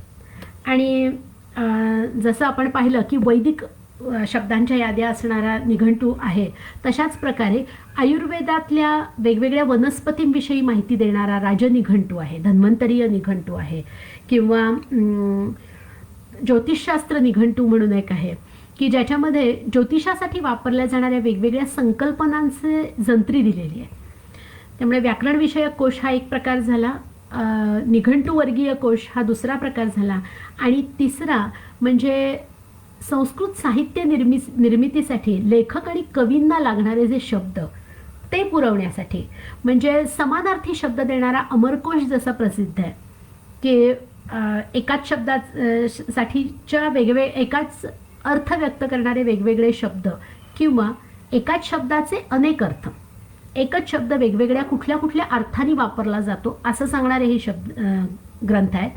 आणि जसं आपण पाहिलं की वैदिक शब्दांच्या याद्या असणारा निघंटू आहे, तशाच प्रकारे आयुर्वेदातल्या वेगवेगळ्या वनस्पतींविषयी माहिती देणारा राजनिघंटू आहे, धन्वंतरीय निघंटू आहे, किंवा ज्योतिषशास्त्र निघंटू म्हणून एक आहे की ज्याच्यामध्ये ज्योतिषासाठी वापरल्या जाणाऱ्या वेगवेगळ्या संकल्पनांचे जंत्री दिलेली आहे. त्यामुळे व्याकरणविषयक कोश हा एक प्रकार झाला, निघंटुवर्गीय कोश हा दुसरा प्रकार झाला, आणि तिसरा म्हणजे संस्कृत साहित्य निर्मितीसाठी लेखक आणि कवींना लागणारे जे शब्द ते पुरवण्यासाठी, म्हणजे समानार्थी शब्द देणारा अमरकोश जसा प्रसिद्ध आहे की एकाच साठीच्या एकाच अर्थ व्यक्त करणारे वेगवेगळे शब्द, किंवा एकाच शब्दाचे अनेक अर्थ, एकच शब्द वेगवेगळ्या कुठल्या कुठल्या अर्थाने वापरला जातो असं सांगणारे हे ग्रंथ आहेत.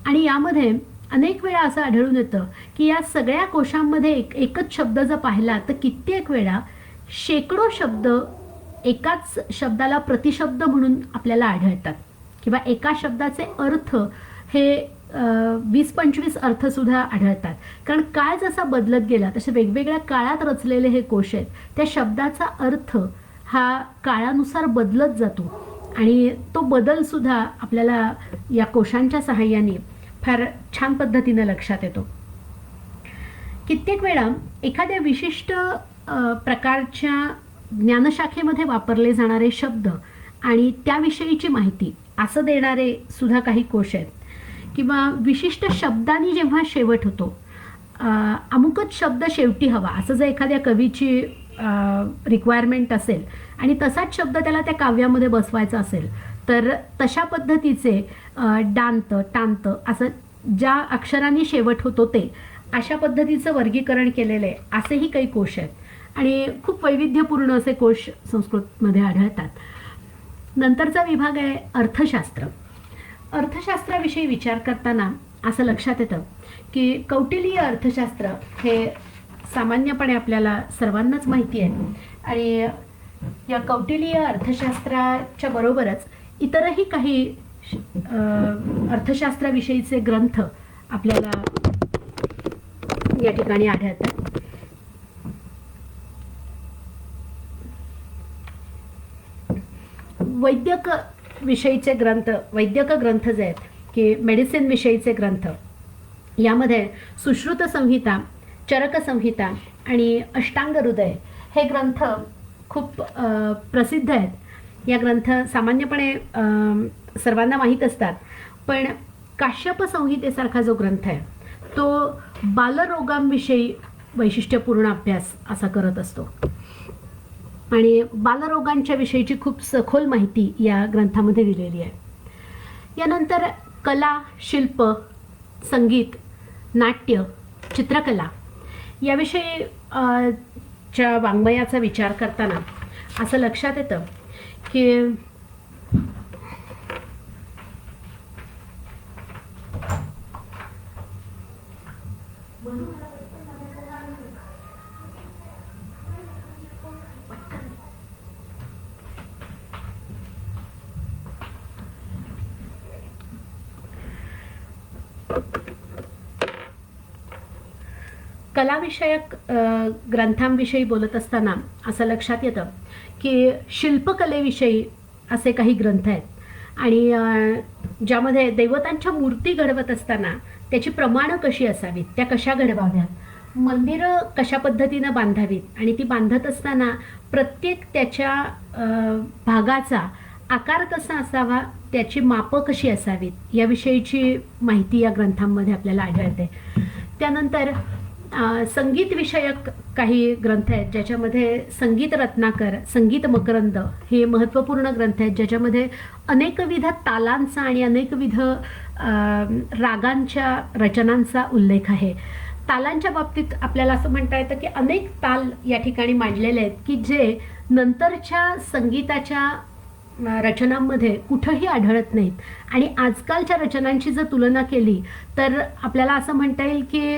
आणि यामध्ये अनेक वेळा असं आढळून येतं की या सगळ्या कोशांमध्ये एकच शब्द जर पाहिला तर कित्येक वेळा शेकडो शब्द एकाच शब्दाला प्रतिशब्द म्हणून आपल्याला आढळतात, किंवा एका शब्दाचे अर्थ हे 20-25 अर्थसुद्धा आढळतात. कारण काळ जसा बदलत गेला तसे वेगवेगळ्या काळात रचलेले हे कोश आहेत, त्या शब्दाचा अर्थ हा काळानुसार बदलत जातो, आणि तो बदलसुद्धा आपल्याला या कोशांच्या सहाय्याने फार छान पद्धतीनं लक्षात येतो. कित्येक वेळा एखाद्या विशिष्ट प्रकारच्या ज्ञानशाखेमध्ये वापरले जाणारे शब्द आणि त्याविषयीची माहिती असं देणारे सुद्धा काही कोश आहेत, किंवा विशिष्ट शब्दांनी जेव्हा शेवट होतो, अमुकच शब्द शेवटी हवा असं जर एखाद्या कवीची रिक्वायरमेंट असेल आणि तसाच शब्द त्याला त्या काव्यामध्ये बसवायचा असेल तर तशा पद्धतीचे डांत टांत असं ज्या अक्षरांनी शेवट होतो ते अशा पद्धतीचं वर्गीकरण केलेले असेही काही कोश आहेत, आणि खूप वैविध्यपूर्ण असे कोश संस्कृतमध्ये आढळतात. नंतरचा विभाग आहे अर्थशास्त्र. अर्थशास्त्राविषयी विचार करताना असं लक्षात येतं की कौटिल्य अर्थशास्त्र हे सामान्यपणे आपल्याला सर्वांनाच माहिती आहे, आणि या कौटिल्य अर्थशास्त्राच्या बरोबरच इतरही काही अर्थशास्त्राविषयीचे ग्रंथ आपल्याला या ठिकाणी आढळतात. वैद्यक विषयीचे ग्रंथ, वैद्यक ग्रंथ जे आहेत की मेडिसिन विषयीचे ग्रंथ, यामध्ये सुश्रुत संहिता, चरक संहिता आणि अष्टांग हृदय हे ग्रंथ खूप प्रसिद्ध आहेत. या ग्रंथ सामान्यपणे सर्वांना माहीत असतात, पण काश्यप संहितेसारखा जो ग्रंथ आहे तो बालरोगांविषयी वैशिष्ट्यपूर्ण अभ्यास असा करत असतो, आणि बालरोगांच्या विषयीची खूप सखोल माहिती या ग्रंथामध्ये दिलेली आहे. यानंतर कला, शिल्प, संगीत, नाट्य, चित्रकला याविषयी च्या वाङ्मयाचा विचार करताना असं लक्षात येतं की कलाविषयक ग्रंथांविषयी बोलत असताना असं लक्षात येतं की शिल्पकलेविषयी असे काही ग्रंथ आहेत, आणि ज्यामध्ये दैवतांच्या मूर्ती घडवत असताना त्याची प्रमाणं कशी असावीत, त्या कशा घडवाव्यात, मंदिरं कशा पद्धतीनं बांधावीत, आणि ती बांधत असताना प्रत्येक त्याच्या भागाचा आकार कसा असावा, त्याची मापं कशी असावीत याविषयीची माहिती या ग्रंथांमध्ये आपल्याला आढळते. त्यानंतर संगीत विषयक काही ग्रंथ आहेत ज्याच्यामध्ये संगीत रत्नाकर, संगीत मकरंद हे महत्त्वपूर्ण ग्रंथ आहेत, ज्याच्यामध्ये अनेकविध तालांचा आणि अनेकविध रागांच्या रचनांचा उल्लेख आहे. तालांच्या बाबतीत आपल्याला असं म्हणता येतं की अनेक ताल या ठिकाणी मांडलेले आहेत की जे नंतरच्या संगीताच्या रचनांमध्ये कुठंही आढळत नाहीत, आणि आजकालच्या रचनांची जर तुलना केली तर आपल्याला असं म्हणता येईल की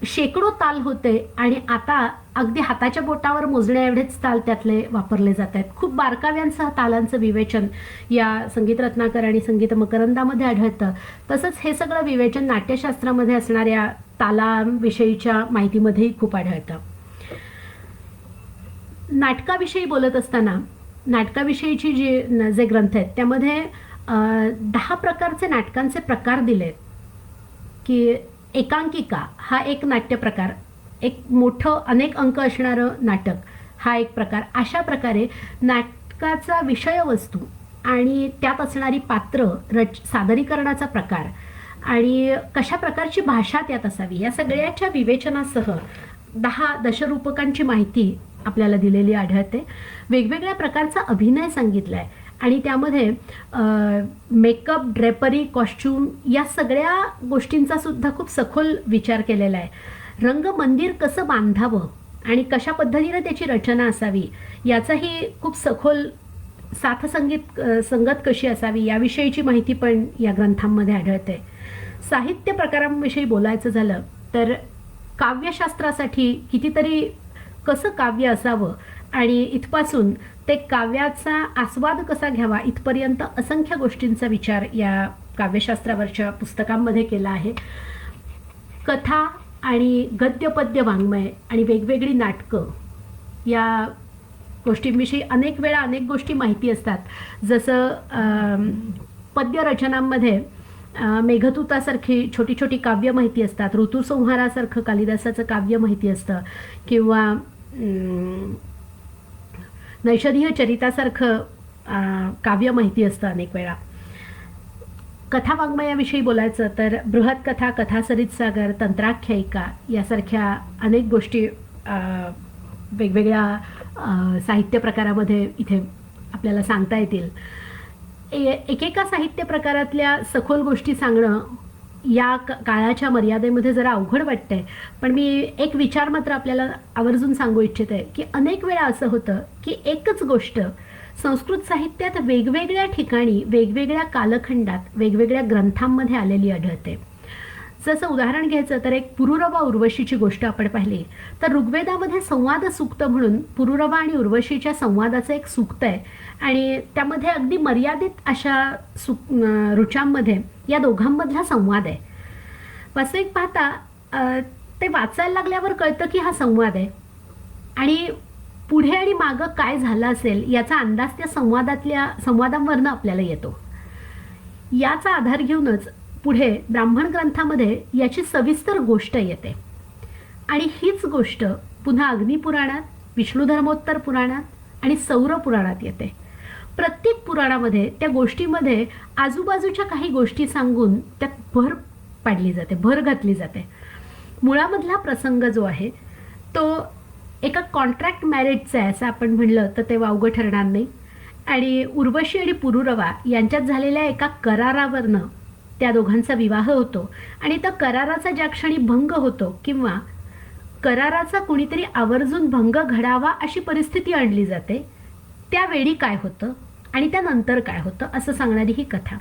शेकडो ताल होते आणि आता अगदी हाताच्या बोटावर मोजण्या एवढेच ताल त्यातले वापरले जात आहेत. खूप बारकाव्यांसह तालांचं विवेचन या संगीत रत्नाकर आणि संगीत मकरंदामध्ये आढळतं. तसंच हे सगळं विवेचन नाट्यशास्त्रामध्ये असणाऱ्या तालांविषयीच्या माहितीमध्येही खूप आढळतं. नाटकाविषयी बोलत असताना नाटकाविषयीची जे ग्रंथ आहेत त्यामध्ये 10 प्रकारचे नाटकांचे प्रकार दिलेत. की एकांकिका हा एक नाट्य प्रकार, एक मोठं अनेक अंक असणारं नाटक हा एक प्रकार. अशा प्रकारे नाटकाचा विषयवस्तू आणि त्यात असणारी पात्र, सादरीकरणाचा प्रकार आणि कशा प्रकारची भाषा त्यात असावी या सगळ्याच्या विवेचनासह 10 दशरूपकांची माहिती आपल्याला दिलेली आढळते. वेगवेगळ्या प्रकारचा अभिनय सांगितला आहे आणि त्यामध्ये मेकअप, ड्रेपरी, कॉस्ट्यूम या सगळ्या गोष्टींचा सुद्धा खूप सखोल विचार केलेला आहे. रंगमंदिर कसं बांधावं आणि कशा पद्धतीने त्याची रचना असावी याचाही खूप सखोल संगत कशी असावी याविषयीची माहिती पण या ग्रंथांमध्ये आढळते. साहित्य प्रकारांविषयी बोलायचं झालं तर काव्यशास्त्रासाठी कितीतरी कसं काव्य असावं आणि इथपासून ते काव्याचा आस्वाद कसा घ्यावा इथपर्यंत असंख्य गोष्टींचा विचार या काव्यशास्त्रावरच्या पुस्तकांमध्ये केला आहे. कथा आणि गद्यपद्य वाङ्मय आणि वेगवेगळी नाटकं या गोष्टींविषयी अनेक वेळा अनेक गोष्टी माहिती असतात. जसं पद्यरचनांमध्ये मेघदूतासारखी छोटी छोटी काव्य माहिती असतात, ऋतुसंहारासारखं कालिदासाचं काव्य माहिती असतं किंवा नैषधीय चरितासारखं काव्य माहिती असतं अनेक वेळा. कथा वाङ्मयाविषयी बोलायचं तर बृहत्कथा, कथासरित सागर, तंत्राख्यायिका यासारख्या अनेक गोष्टी वेगवेगळ्या साहित्य प्रकारामध्ये इथे आपल्याला सांगता येतील. एकेका साहित्य प्रकारातल्या सखोल गोष्टी सांगणं या काळाच्या मर्यादेमध्ये जरा अवघड वाटतंय, पण मी एक विचार मात्र आपल्याला आवर्जून सांगू इच्छिते की अनेक वेळा असं होतं की एकच गोष्ट संस्कृत साहित्यात वेगवेगळ्या ठिकाणी, वेगवेगळ्या कालखंडात, वेगवेगळ्या ग्रंथांमध्ये आलेली आढळते. जसं उदाहरण घ्यायचं तर एक पुरुरवा उर्वशीची गोष्ट आपण पाहिली तर ऋग्वेदामध्ये संवाद सूक्त म्हणून पुरुरवा आणि उर्वशीच्या संवादाचं एक सूक्त आहे आणि त्यामध्ये अगदी मर्यादित अशा ऋचांमध्ये या दोघांमधला संवाद आहे. वास्तविक पाहता ते वाचायला लागल्यावर कळतं की हा संवाद आहे आणि पुढे आणि मागं काय झालं असेल याचा अंदाज त्या संवादांवरनं आपल्याला येतो. याचा आधार घेऊनच पुढे ब्राह्मण ग्रंथामध्ये याची सविस्तर गोष्ट येते आणि हीच गोष्ट पुन्हा अग्निपुराणात, विष्णुधर्मोत्तर पुराणात आणि सौर पुराणात येते. प्रत्येक पुराणामध्ये त्या गोष्टीमध्ये आजूबाजूच्या काही गोष्टी सांगून त्यात भर पाडली जाते, भर घातली जाते. मुळामधला प्रसंग जो आहे तो एका कॉन्ट्रॅक्ट मॅरेजचा आहे असं आपण म्हणलं तर ते वावगं ठरणार नाही आणि उर्वशी आणि पुरुरवा यांच्यात झालेल्या एका करारावरनं त्या दोघांचा विवाह होतो आणि त्या कराराचा ज्या क्षणी भंग होतो किंवा कराराचा कुणीतरी आवर्जून भंग घडावा अशी परिस्थिती आणली जाते, त्यावेळी काय होतं आणि त्यानंतर काय होतं असं सांगणारी ही कथा.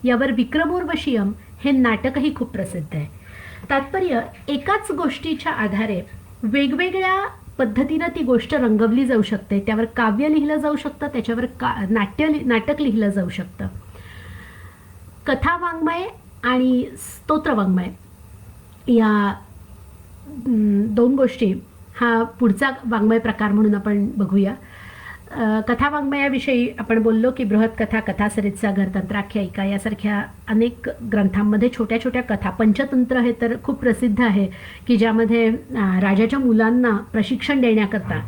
यावर विक्रमोर्वशीयम हे नाटकही खूप प्रसिद्ध आहे. तात्पर्य एकाच गोष्टीच्या आधारे वेगवेगळ्या पद्धतीनं ती गोष्ट रंगवली जाऊ शकते, त्यावर काव्य लिहिलं जाऊ शकतं, त्याच्यावर नाटक लिहिलं जाऊ शकतं. कथा वाङ्मय आणि स्तोत्र वाङ्मय या दोन गोष्टी हा पुढचा वाङ्मय प्रकार म्हणून आपण बघूया. कथा वाङ्मयाविषयी आपण बोललो की बृहत्कथा, कथासरित सागर, तंत्राख्यायिका यासारख्या अनेक ग्रंथांमध्ये छोट्या छोट्या कथा, पंचतंत्र हे तर खूप प्रसिद्ध आहे की ज्यामध्ये राजाच्या मुलांना प्रशिक्षण देण्याकरता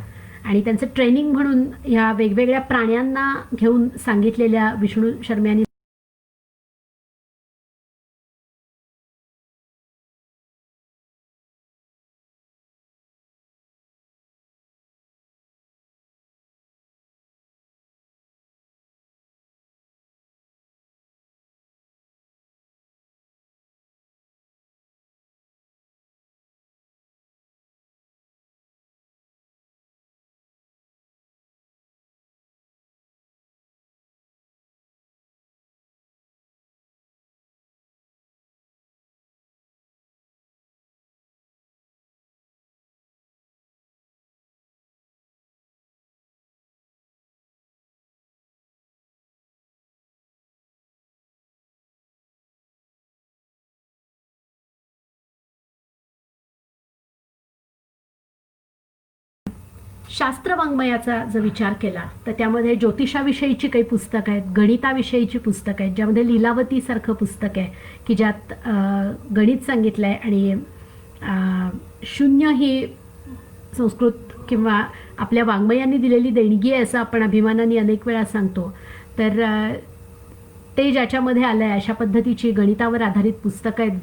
आणि त्यांचं ट्रेनिंग म्हणून ह्या वेगवेगळ्या प्राण्यांना घेऊन सांगितलेल्या विष्णू शर्मा यांनी शास्त्र वाङ्मयाचा जर विचार केला तर त्यामध्ये ज्योतिषाविषयीची काही पुस्तकं आहेत, गणिताविषयीची पुस्तकं आहेत, ज्यामध्ये लीलावतीसारखं पुस्तक आहे की ज्यात गणित सांगितलं आहे आणि शून्य ही संस्कृत किंवा आपल्या वाङ्मयांनी दिलेली देणगी आहे असं आपण अभिमानाने अनेक वेळा सांगतो. तर ते ज्याच्यामध्ये आलं आहे अशा पद्धतीची गणितावर आधारित पुस्तकं आहेत.